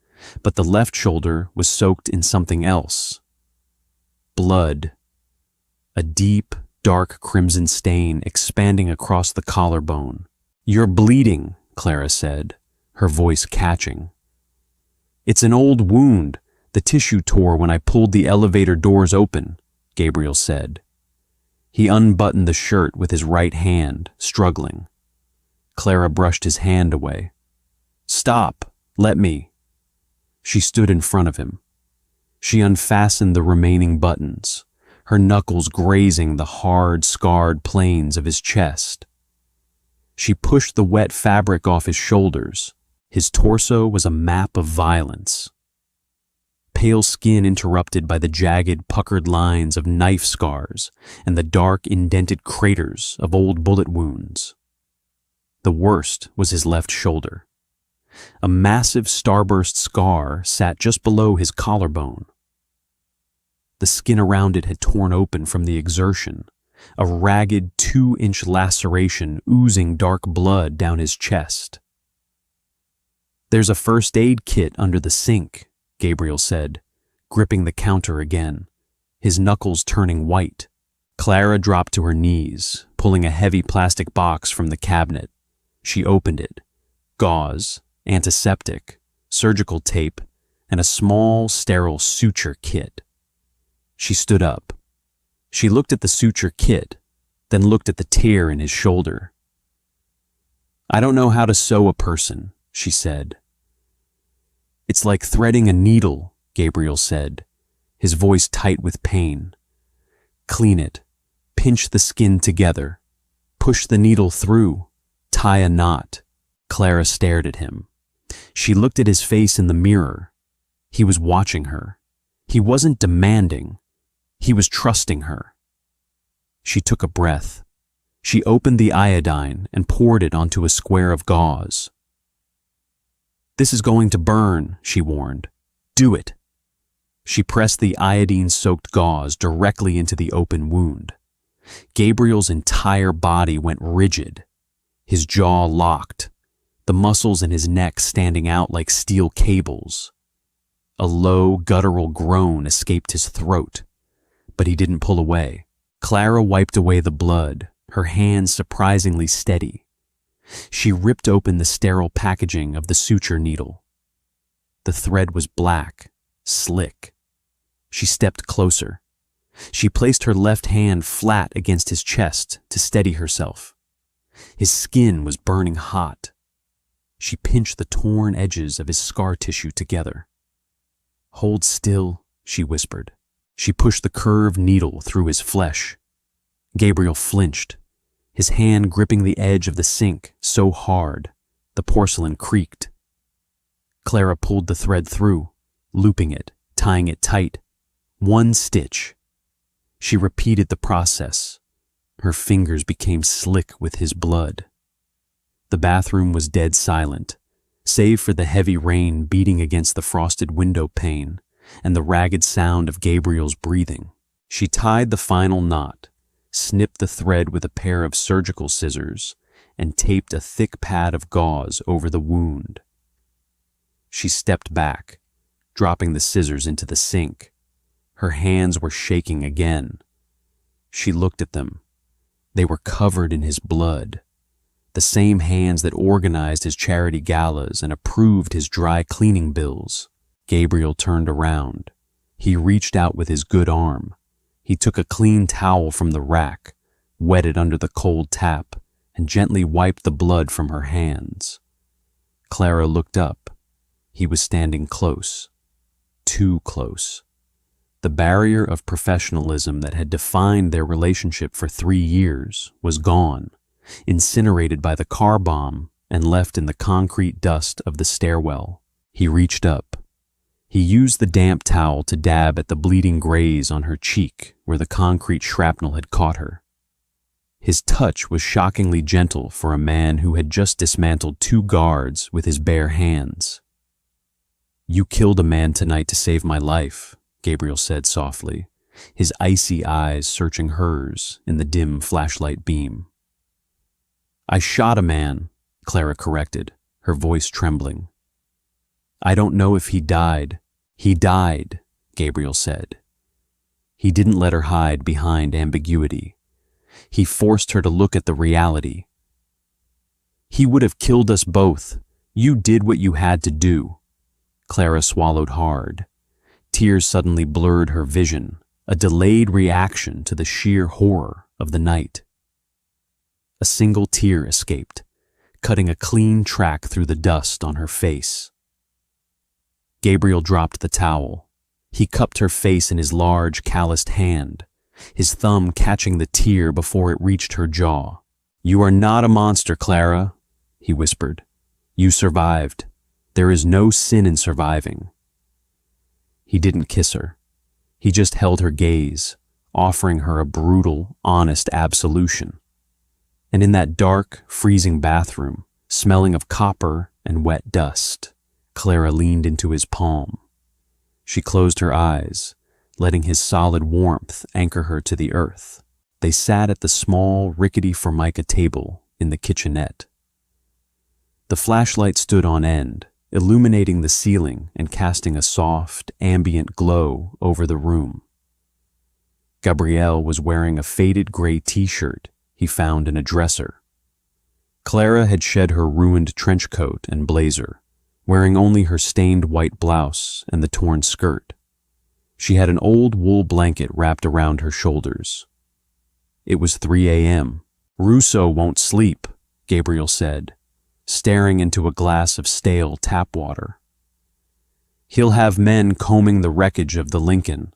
but the left shoulder was soaked in something else. Blood. A deep, dark crimson stain expanding across the collarbone. You're bleeding, Clara said, her voice catching. It's an old wound. The tissue tore when I pulled the elevator doors open, Gabriel said. He unbuttoned the shirt with his right hand, struggling. Clara brushed his hand away. Stop, let me. She stood in front of him. She unfastened the remaining buttons, her knuckles grazing the hard, scarred planes of his chest. She pushed the wet fabric off his shoulders. His torso was a map of violence. Pale skin interrupted by the jagged, puckered lines of knife scars and the dark, indented craters of old bullet wounds. The worst was his left shoulder. A massive starburst scar sat just below his collarbone. The skin around it had torn open from the exertion, a ragged 2-inch laceration oozing dark blood down his chest. There's a first aid kit under the sink, Gabriel said, gripping the counter again, his knuckles turning white. Clara dropped to her knees, pulling a heavy plastic box from the cabinet. She opened it. Gauze, antiseptic, surgical tape, and a small, sterile suture kit. She stood up. She looked at the suture kit, then looked at the tear in his shoulder. I don't know how to sew a person, she said. It's like threading a needle, Gabriel said, his voice tight with pain. Clean it, pinch the skin together, push the needle through, tie a knot. Clara stared at him. She looked at his face in the mirror. He was watching her. He wasn't demanding. He was trusting her. She took a breath. She opened the iodine and poured it onto a square of gauze. "This is going to burn," she warned. "Do it." She pressed the iodine-soaked gauze directly into the open wound. Gabriel's entire body went rigid, his jaw locked, the muscles in his neck standing out like steel cables. A low, guttural groan escaped his throat, but he didn't pull away. Clara wiped away the blood, her hands surprisingly steady. She ripped open the sterile packaging of the suture needle. The thread was black, slick. She stepped closer. She placed her left hand flat against his chest to steady herself. His skin was burning hot. She pinched the torn edges of his scar tissue together. "Hold still," she whispered. She pushed the curved needle through his flesh. Gabriel flinched, his hand gripping the edge of the sink so hard the porcelain creaked. Clara pulled the thread through, looping it, tying it tight. One stitch. She repeated the process. Her fingers became slick with his blood. The bathroom was dead silent, save for the heavy rain beating against the frosted window pane and the ragged sound of Gabriel's breathing. She tied the final knot, snipped the thread with a pair of surgical scissors, and taped a thick pad of gauze over the wound. She stepped back, dropping the scissors into the sink. Her hands were shaking again. She looked at them. They were covered in his blood. The same hands that organized his charity galas and approved his dry cleaning bills. Gabriel turned around. He reached out with his good arm. He took a clean towel from the rack, wet it under the cold tap, and gently wiped the blood from her hands. Clara looked up. He was standing close. Too close. The barrier of professionalism that had defined their relationship for 3 years was gone, incinerated by the car bomb and left in the concrete dust of the stairwell. He reached up. He used the damp towel to dab at the bleeding graze on her cheek where the concrete shrapnel had caught her. His touch was shockingly gentle for a man who had just dismantled 2 guards with his bare hands. "You killed a man tonight to save my life," Gabriel said softly, his icy eyes searching hers in the dim flashlight beam. "I shot a man," Clara corrected, her voice trembling. "I don't know if he died." "He died," Gabriel said. He didn't let her hide behind ambiguity. He forced her to look at the reality. "He would have killed us both. You did what you had to do." Clara swallowed hard. Tears suddenly blurred her vision, a delayed reaction to the sheer horror of the night. A single tear escaped, cutting a clean track through the dust on her face. Gabriel dropped the towel. He cupped her face in his large, calloused hand, his thumb catching the tear before it reached her jaw. "You are not a monster, Clara," he whispered. "You survived. There is no sin in surviving." He didn't kiss her. He just held her gaze, offering her a brutal, honest absolution. And in that dark, freezing bathroom, smelling of copper and wet dust, Clara leaned into his palm. She closed her eyes, letting his solid warmth anchor her to the earth. They sat at the small, rickety formica table in the kitchenette. The flashlight stood on end, illuminating the ceiling and casting a soft, ambient glow over the room. Gabriel was wearing a faded gray t-shirt he found in a dresser. Clara had shed her ruined trench coat and blazer, wearing only her stained white blouse and the torn skirt. She had an old wool blanket wrapped around her shoulders. It was 3 a.m. "Russo won't sleep," Gabriel said, staring into a glass of stale tap water. He'll have men combing the wreckage of the Lincoln.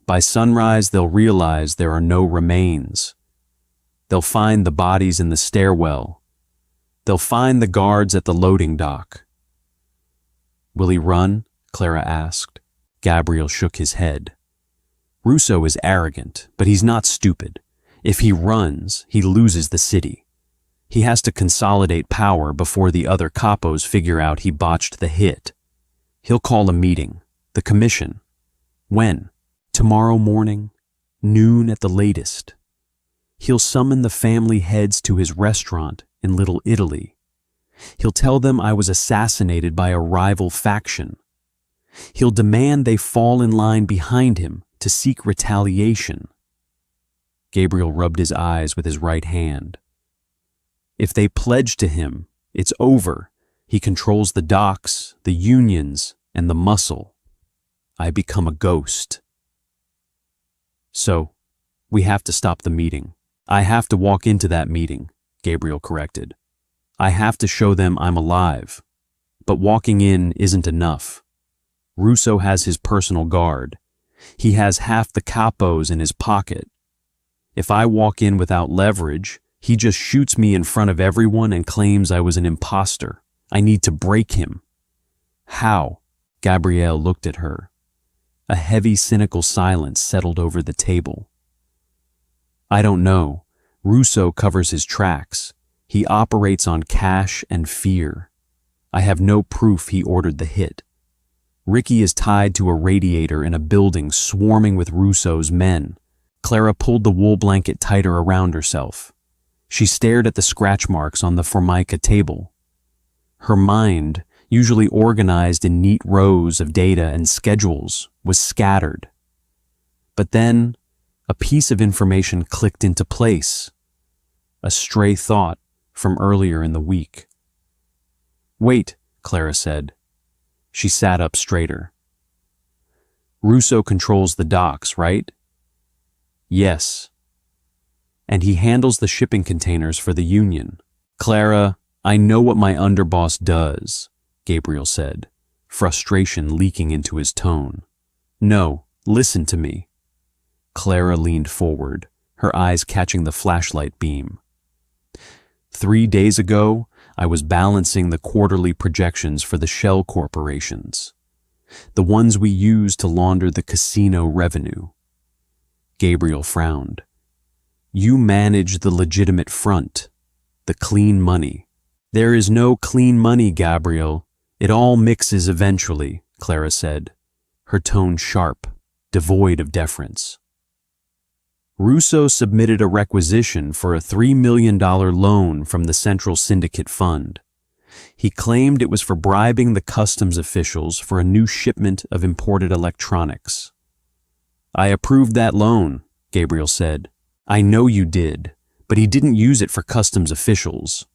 By sunrise, they'll realize there are no remains. They'll find the bodies in the stairwell. They'll find the guards at the loading dock. Will he run? Clara asked. Gabriel shook his head. Russo is arrogant, but he's not stupid. If he runs, he loses the city. He has to consolidate power before the other capos figure out he botched the hit. He'll call a meeting, the commission. When? Tomorrow morning, noon at the latest. He'll summon the family heads to his restaurant in Little Italy. He'll tell them I was assassinated by a rival faction. He'll demand they fall in line behind him to seek retaliation. Gabriel rubbed his eyes with his right hand. If they pledge to him, it's over. He controls the docks, the unions, and the muscle. I become a ghost. So, we have to stop the meeting. I have to walk into that meeting, Gabriel corrected. I have to show them I'm alive. But walking in isn't enough. Russo has his personal guard. He has half the capos in his pocket. If I walk in without leverage, he just shoots me in front of everyone and claims I was an imposter. I need to break him. How? Gabrielle looked at her. A heavy, cynical silence settled over the table. I don't know. Russo covers his tracks. He operates on cash and fear. I have no proof he ordered the hit. Ricky is tied to a radiator in a building swarming with Russo's men. Clara pulled the wool blanket tighter around herself. She stared at the scratch marks on the Formica table. Her mind, usually organized in neat rows of data and schedules, was scattered. But then, a piece of information clicked into place. A stray thought from earlier in the week. Wait, Clara said. She sat up straighter. Russo controls the docks, right? Yes. And he handles the shipping containers for the union. Clara, I know what my underboss does, Gabriel said, frustration leaking into his tone. No, listen to me. Clara leaned forward, her eyes catching the flashlight beam. 3 days ago, I was balancing the quarterly projections for the shell corporations, the ones we use to launder the casino revenue. Gabriel frowned. You manage the legitimate front, the clean money. There is no clean money, Gabriel. It all mixes eventually, Clara said, her tone sharp, devoid of deference. Russo submitted a requisition for a $3 million loan from the Central Syndicate Fund. He claimed it was for bribing the customs officials for a new shipment of imported electronics. I approved that loan, Gabriel said. I know you did, but he didn't use it for customs officials.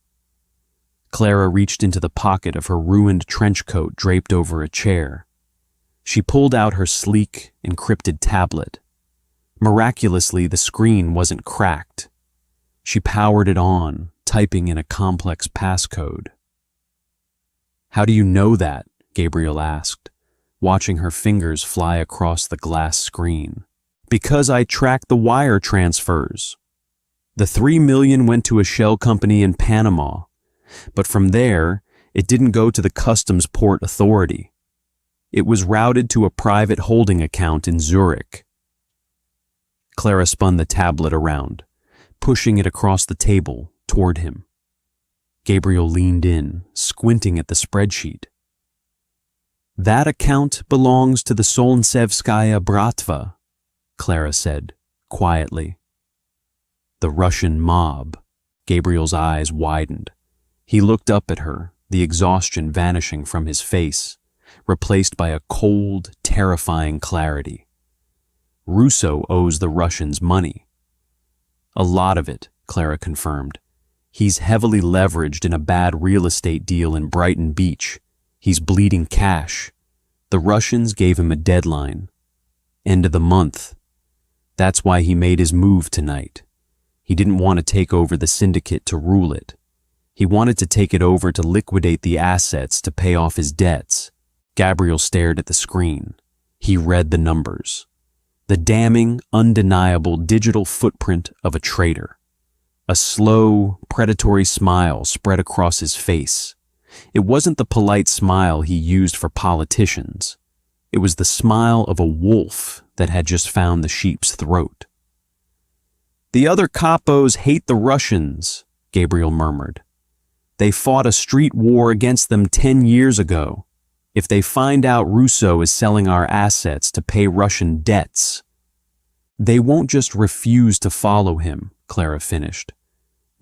Clara reached into the pocket of her ruined trench coat draped over a chair. She pulled out her sleek, encrypted tablet. Miraculously, the screen wasn't cracked. She powered it on, typing in a complex passcode. How do you know that? Gabriel asked, watching her fingers fly across the glass screen. Because I tracked the wire transfers. The $3 million went to a shell company in Panama, but from there, it didn't go to the Customs Port Authority. It was routed to a private holding account in Zurich. Clara spun the tablet around, pushing it across the table toward him. Gabriel leaned in, squinting at the spreadsheet. That account belongs to the Solnsevskaya Bratva, Clara said, quietly. The Russian mob. Gabriel's eyes widened. He looked up at her, the exhaustion vanishing from his face, replaced by a cold, terrifying clarity. Russo owes the Russians money. A lot of it, Clara confirmed. He's heavily leveraged in a bad real estate deal in Brighton Beach. He's bleeding cash. The Russians gave him a deadline. End of the month. That's why he made his move tonight. He didn't want to take over the syndicate to rule it. He wanted to take it over to liquidate the assets to pay off his debts. Gabriel stared at the screen. He read the numbers. The damning, undeniable digital footprint of a traitor. A slow, predatory smile spread across his face. It wasn't the polite smile he used for politicians. It was the smile of a wolf that had just found the sheep's throat. "The other capos hate the Russians," Gabriel murmured. "They fought a street war against them 10 years ago. If they find out Russo is selling our assets to pay Russian debts..." "They won't just refuse to follow him," Clara finished.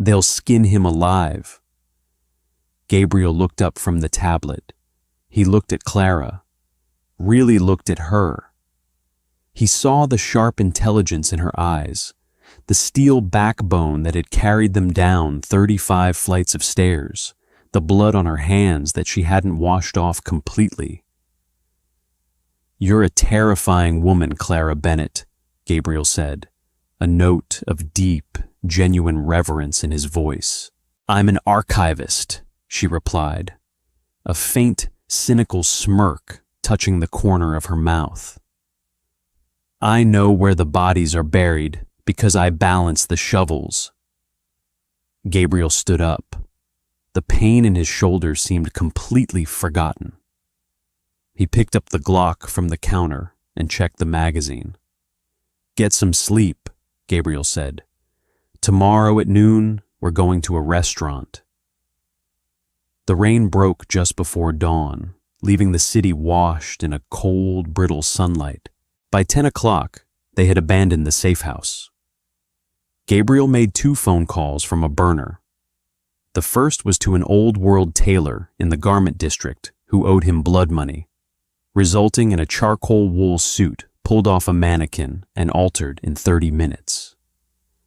"They'll skin him alive." Gabriel looked up from the tablet. He looked at Clara, really looked at her. He saw the sharp intelligence in her eyes, the steel backbone that had carried them down 35 flights of stairs, the blood on her hands that she hadn't washed off completely. "You're a terrifying woman, Clara Bennett," Gabriel said, a note of deep, genuine reverence in his voice. "I'm an archivist," she replied, a faint, cynical smirk touching the corner of her mouth. "I know where the bodies are buried because I balance the shovels." Gabriel stood up. The pain in his shoulder seemed completely forgotten. He picked up the Glock from the counter and checked the magazine. "Get some sleep," Gabriel said. "Tomorrow at noon, we're going to a restaurant." The rain broke just before dawn, leaving the city washed in a cold, brittle sunlight. By 10 o'clock, they had abandoned the safe house. Gabriel made 2 phone calls from a burner. The first was to an old-world tailor in the garment district who owed him blood money, resulting in a charcoal wool suit pulled off a mannequin and altered in 30 minutes.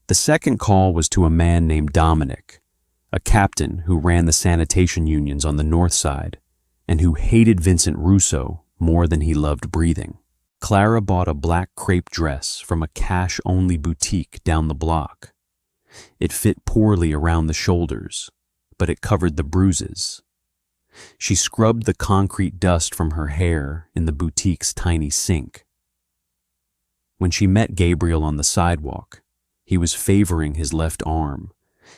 The second call was to a man named Dominic, a captain who ran the sanitation unions on the north side and who hated Vincent Russo more than he loved breathing. Clara bought a black crepe dress from a cash-only boutique down the block. It fit poorly around the shoulders, but it covered the bruises. She scrubbed the concrete dust from her hair in the boutique's tiny sink. When she met Gabriel on the sidewalk, he was favoring his left arm,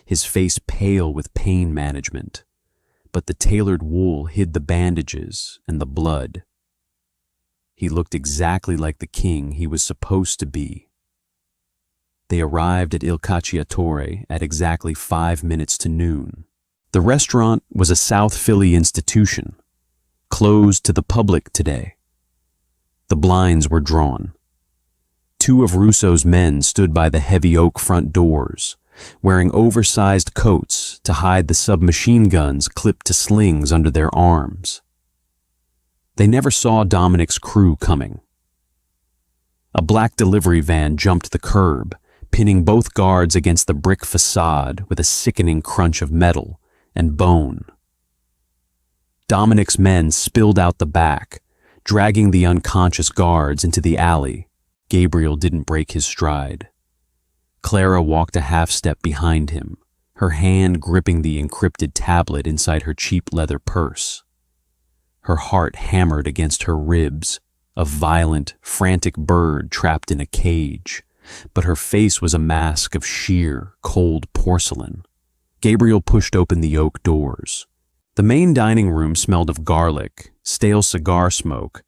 his face pale with pain management, but the tailored wool hid the bandages and the blood. He looked exactly like the king he was supposed to be. They arrived at Il Cacciatore at exactly 5 minutes to noon. The restaurant was a South Philly institution, closed to the public today. The blinds were drawn. 2 of Russo's men stood by the heavy oak front doors, wearing oversized coats to hide the submachine guns clipped to slings under their arms. They never saw Dominic's crew coming. A black delivery van jumped the curb, pinning both guards against the brick facade with a sickening crunch of metal and bone. Dominic's men spilled out the back, dragging the unconscious guards into the alley. Gabriel didn't break his stride. Clara walked a half-step behind him, her hand gripping the encrypted tablet inside her cheap leather purse. Her heart hammered against her ribs, a violent, frantic bird trapped in a cage, but her face was a mask of sheer, cold porcelain. Gabriel pushed open the oak doors. The main dining room smelled of garlic, stale cigar smoke,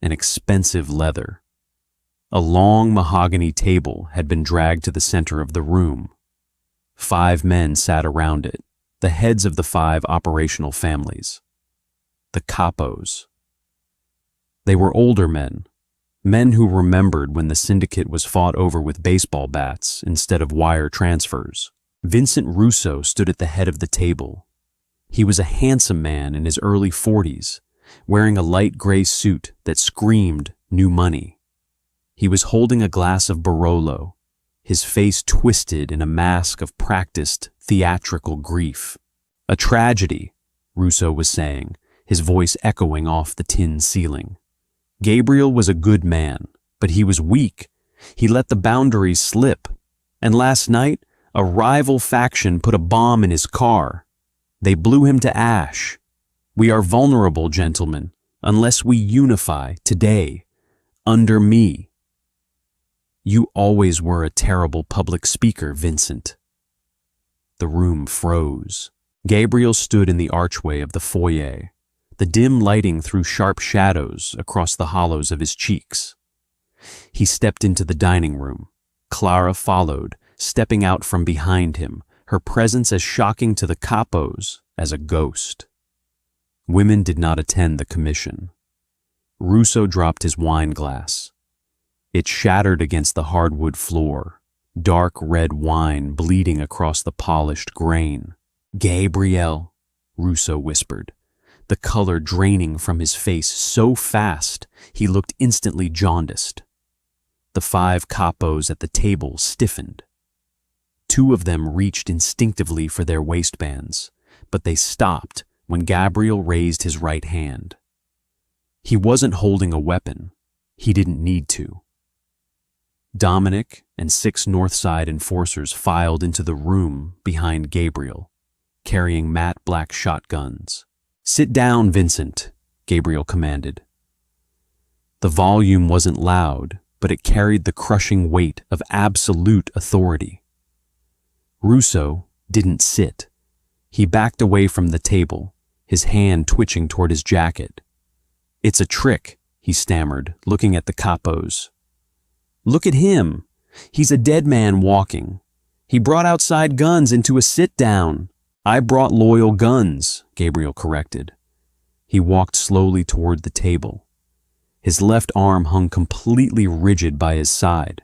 and expensive leather. A long mahogany table had been dragged to the center of the room. 5 men sat around it, the heads of the 5 operational families. The capos. They were older men who remembered when the syndicate was fought over with baseball bats instead of wire transfers. Vincent Russo stood at the head of the table. He was a handsome man in his early 40s, wearing a light gray suit that screamed new money. He was holding a glass of Barolo, his face twisted in a mask of practiced theatrical grief. "A tragedy," Russo was saying, his voice echoing off the tin ceiling. Gabriel was a good man, but he was weak. He let the boundaries slip. And last night, a rival faction put a bomb in his car. They blew him to ash. We are vulnerable, gentlemen, unless we unify today, under me. You always were a terrible public speaker, Vincent. The room froze. Gabriel stood in the archway of the foyer, the dim lighting threw sharp shadows across the hollows of his cheeks. He stepped into the dining room. Clara followed, stepping out from behind him, her presence as shocking to the capos as a ghost. Women did not attend the commission. Russo dropped his wine glass. It shattered against the hardwood floor, dark red wine bleeding across the polished grain. "Gabriel," Russo whispered, the color draining from his face so fast he looked instantly jaundiced. The 5 capos at the table stiffened. 2 of them reached instinctively for their waistbands, but they stopped when Gabriel raised his right hand. He wasn't holding a weapon. He didn't need to. Dominic and 6 Northside enforcers filed into the room behind Gabriel, carrying matte black shotguns. "Sit down, Vincent," Gabriel commanded. The volume wasn't loud, but it carried the crushing weight of absolute authority. Russo didn't sit. He backed away from the table, his hand twitching toward his jacket. "It's a trick," he stammered, looking at the capos. "Look at him. He's a dead man walking. He brought outside guns into a sit-down." "I brought loyal guns," Gabriel corrected. He walked slowly toward the table. His left arm hung completely rigid by his side,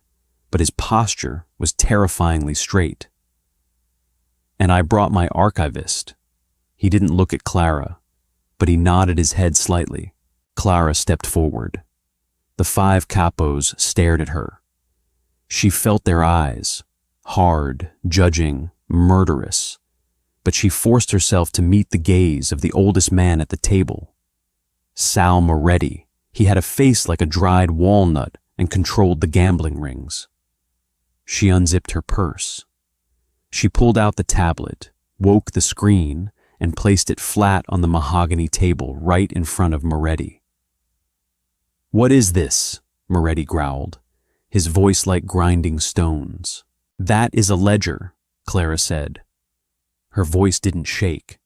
but his posture was terrifyingly straight. "And I brought my archivist." He didn't look at Clara, but he nodded his head slightly. Clara stepped forward. The 5 capos stared at her. She felt their eyes, hard, judging, murderous, but she forced herself to meet the gaze of the oldest man at the table. Sal Moretti. He had a face like a dried walnut and controlled the gambling rings. She unzipped her purse. She pulled out the tablet, woke the screen, and placed it flat on the mahogany table right in front of Moretti. "What is this?" Moretti growled, his voice like grinding stones. "That is a ledger," Clara said. Her voice didn't shake.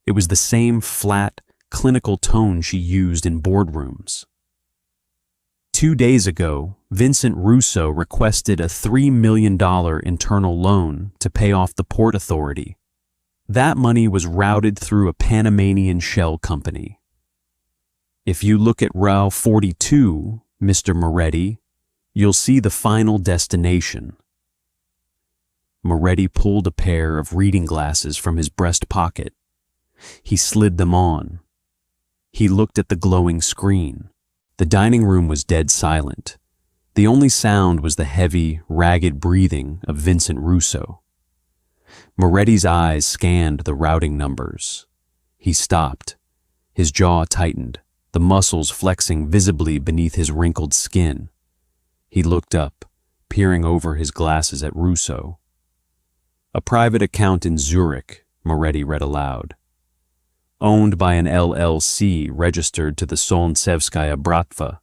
It was the same flat, clinical tone she used in boardrooms. 2 days ago, Vincent Russo requested a $3 million internal loan to pay off the Port Authority. That money was routed through a Panamanian shell company. If you look at row 42, Mr. Moretti, you'll see the final destination. Moretti pulled a pair of reading glasses from his breast pocket. He slid them on. He looked at the glowing screen. The dining room was dead silent. The only sound was the heavy, ragged breathing of Vincent Russo. Moretti's eyes scanned the routing numbers. He stopped. His jaw tightened, the muscles flexing visibly beneath his wrinkled skin. He looked up, peering over his glasses at Russo. "A private account in Zurich," Moretti read aloud. "Owned by an LLC registered to the Solntsevskaya Bratva,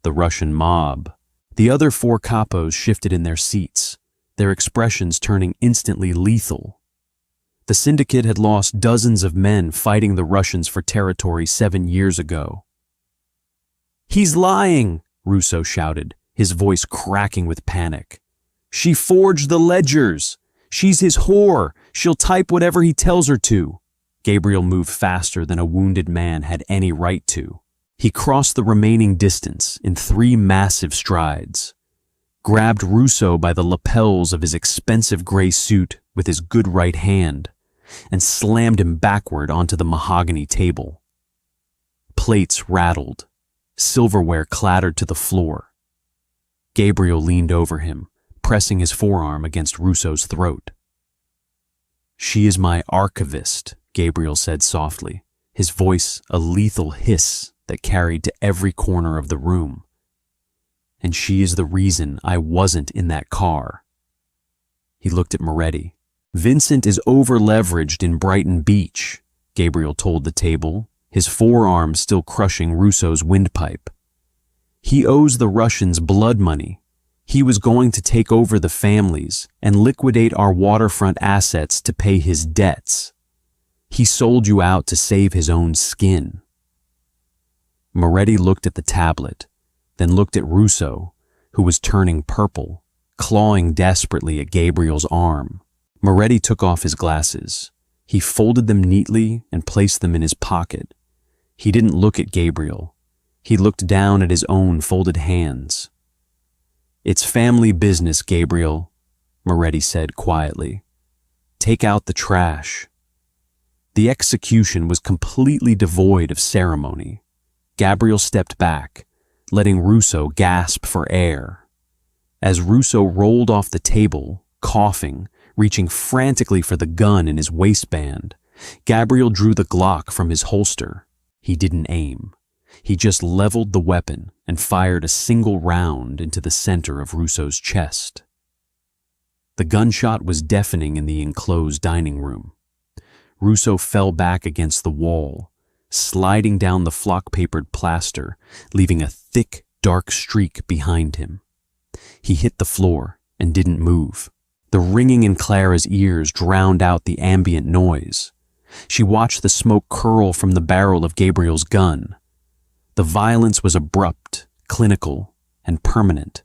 the Russian mob." The other 4 capos shifted in their seats, their expressions turning instantly lethal. The syndicate had lost dozens of men fighting the Russians for territory 7 years ago. "He's lying," Russo shouted, his voice cracking with panic. "She forged the ledgers. She's his whore. She'll type whatever he tells her to." Gabriel moved faster than a wounded man had any right to. He crossed the remaining distance in 3 massive strides, grabbed Russo by the lapels of his expensive gray suit with his good right hand, and slammed him backward onto the mahogany table. Plates rattled. Silverware clattered to the floor. Gabriel leaned over him, pressing his forearm against Russo's throat. "She is my archivist," Gabriel said softly, his voice a lethal hiss that carried to every corner of the room. "And she is the reason I wasn't in that car." He looked at Moretti. "Vincent is over-leveraged in Brighton Beach," Gabriel told the table, his forearm still crushing Russo's windpipe. He owes the Russians blood money. He was going to take over the families and liquidate our waterfront assets to pay his debts. He sold you out to save his own skin. Moretti looked at the tablet, then looked at Russo, who was turning purple, clawing desperately at Gabriel's arm. Moretti took off his glasses. He folded them neatly and placed them in his pocket. He didn't look at Gabriel. He looked down at his own folded hands. "It's family business, Gabriel," Moretti said quietly. "Take out the trash." The execution was completely devoid of ceremony. Gabriel stepped back, letting Russo gasp for air. As Russo rolled off the table, coughing, reaching frantically for the gun in his waistband, Gabriel drew the Glock from his holster. He didn't aim. He just leveled the weapon and fired a single round into the center of Russo's chest. The gunshot was deafening in the enclosed dining room. Russo fell back against the wall, sliding down the flock-papered plaster, leaving a thick, dark streak behind him. He hit the floor and didn't move. The ringing in Clara's ears drowned out the ambient noise. She watched the smoke curl from the barrel of Gabriel's gun. The violence was abrupt, clinical, and permanent.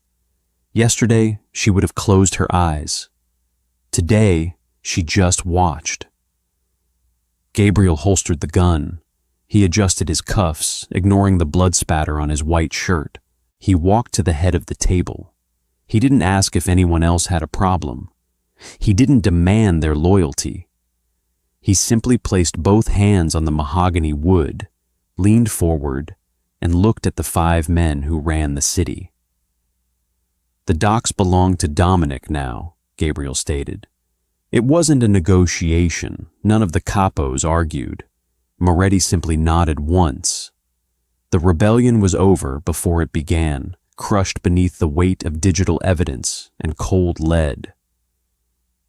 Yesterday, she would have closed her eyes. Today, she just watched. Gabriel holstered the gun. He adjusted his cuffs, ignoring the blood spatter on his white shirt. He walked to the head of the table. He didn't ask if anyone else had a problem. He didn't demand their loyalty. He simply placed both hands on the mahogany wood, leaned forward, and looked at the 5 men who ran the city. "The docks belong to Dominic now," Gabriel stated. It wasn't a negotiation. None of the capos argued. Moretti simply nodded once. The rebellion was over before it began, crushed beneath the weight of digital evidence and cold lead.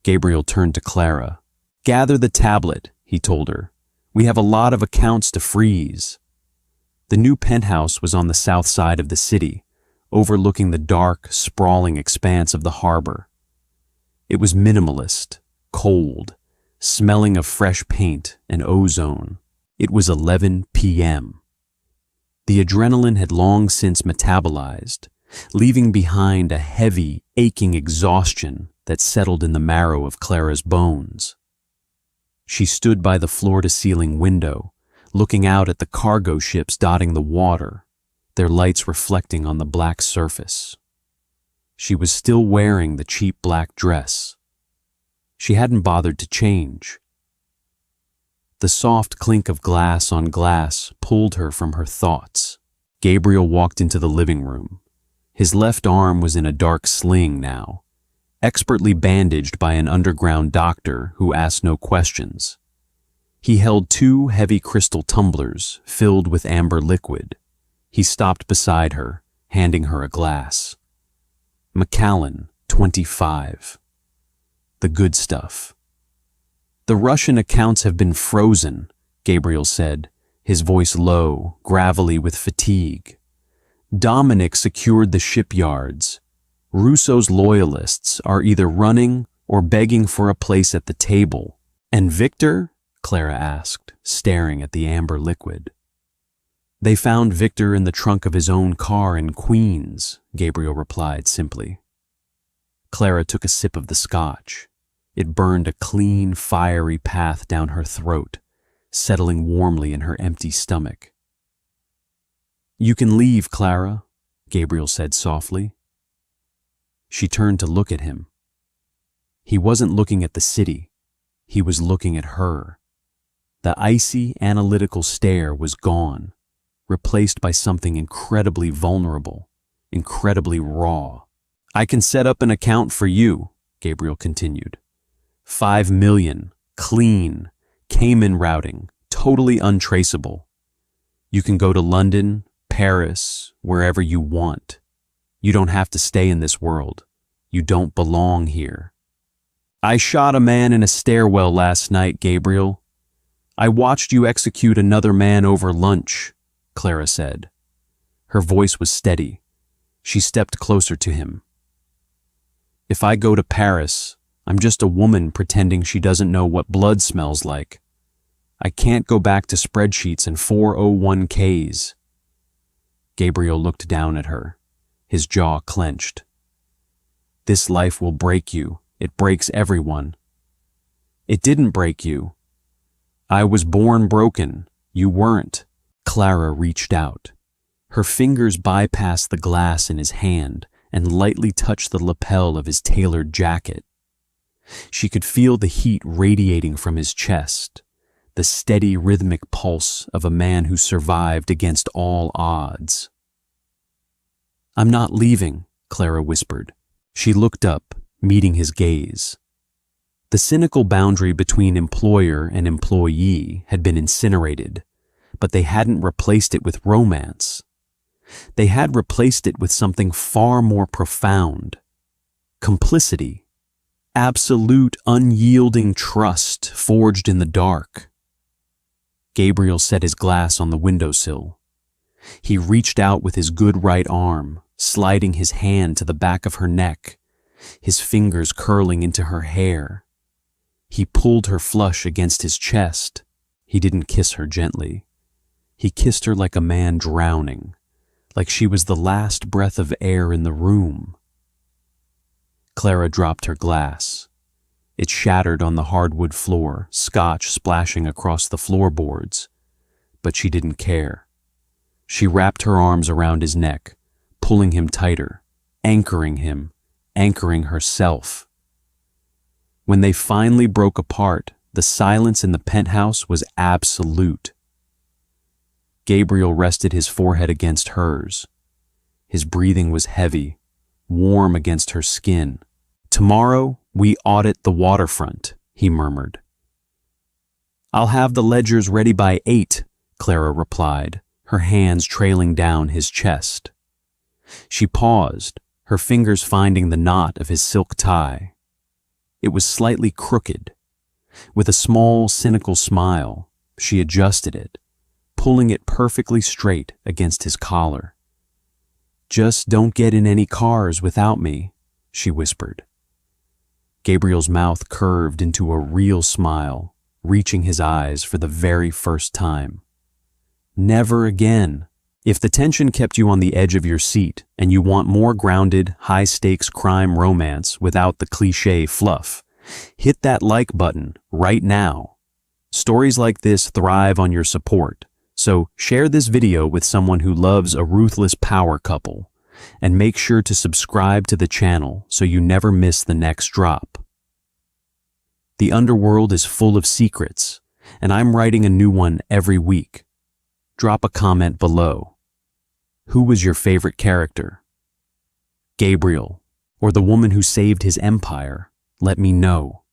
Gabriel turned to Clara. "Gather the tablet," he told her. "We have a lot of accounts to freeze." The new penthouse was on the south side of the city, overlooking the dark, sprawling expanse of the harbor. It was minimalist, cold, smelling of fresh paint and ozone. It was 11 p.m. The adrenaline had long since metabolized, leaving behind a heavy, aching exhaustion that settled in the marrow of Clara's bones. She stood by the floor-to-ceiling window, looking out at the cargo ships dotting the water, their lights reflecting on the black surface. She was still wearing the cheap black dress. She hadn't bothered to change. The soft clink of glass on glass pulled her from her thoughts. Gabriel walked into the living room. His left arm was in a dark sling now, expertly bandaged by an underground doctor who asked no questions. He held 2 heavy crystal tumblers filled with amber liquid. He stopped beside her, handing her a glass. Macallan, 25. The good stuff. "The Russian accounts have been frozen," Gabriel said, his voice low, gravelly with fatigue. "Dominic secured the shipyards. Russo's loyalists are either running or begging for a place at the table. And Victor?" Clara asked, staring at the amber liquid. "They found Victor in the trunk of his own car in Queens," Gabriel replied simply. Clara took a sip of the scotch. It burned a clean, fiery path down her throat, settling warmly in her empty stomach. "You can leave, Clara," Gabriel said softly. She turned to look at him. He wasn't looking at the city. He was looking at her. The icy, analytical stare was gone, replaced by something incredibly vulnerable, incredibly raw. "I can set up an account for you," Gabriel continued. 5 million, clean, Cayman routing, totally untraceable. You can go to London, Paris, wherever you want. You don't have to stay in this world. You don't belong here. "I shot a man in a stairwell last night, Gabriel. I watched you execute another man over lunch, Clara said. Her voice was steady. She stepped closer to him. If I go to Paris, I'm just a woman pretending she doesn't know what blood smells like. I can't go back to spreadsheets and 401ks. Gabriel looked down at her, his jaw clenched. This life will break you. It breaks everyone. It didn't break you. I was born broken. You weren't. Clara reached out. Her fingers bypassed the glass in his hand and lightly touched the lapel of his tailored jacket. She could feel the heat radiating from his chest, the steady rhythmic pulse of a man who survived against all odds. I'm not leaving, Clara whispered. She looked up, meeting his gaze. The cynical boundary between employer and employee had been incinerated, but they hadn't replaced it with romance. They had replaced it with something far more profound. Complicity. Absolute, unyielding trust forged in the dark. Gabriel set his glass on the windowsill. He reached out with his good right arm, sliding his hand to the back of her neck, his fingers curling into her hair. He pulled her flush against his chest. He didn't kiss her gently. He kissed her like a man drowning, like she was the last breath of air in the room. Clara dropped her glass. It shattered on the hardwood floor, scotch splashing across the floorboards. But she didn't care. She wrapped her arms around his neck, pulling him tighter, anchoring him, anchoring herself. When they finally broke apart, the silence in the penthouse was absolute. Gabriel rested his forehead against hers. His breathing was heavy, warm against her skin. Tomorrow, we audit the waterfront, he murmured. I'll have the ledgers ready by 8, Clara replied, her hands trailing down his chest. She paused, her fingers finding the knot of his silk tie. It was slightly crooked. With a small, cynical smile, she adjusted it, pulling it perfectly straight against his collar. Just don't get in any cars without me, she whispered. Gabriel's mouth curved into a real smile, reaching his eyes for the very first time. Never again. If the tension kept you on the edge of your seat and you want more grounded, high-stakes crime romance without the cliché fluff, hit that like button right now. Stories like this thrive on your support, so share this video with someone who loves a ruthless power couple, and make sure to subscribe to the channel so you never miss the next drop. The underworld is full of secrets, and I'm writing a new one every week. Drop a comment below. Who was your favorite character? Gabriel, or the woman who saved his empire? Let me know.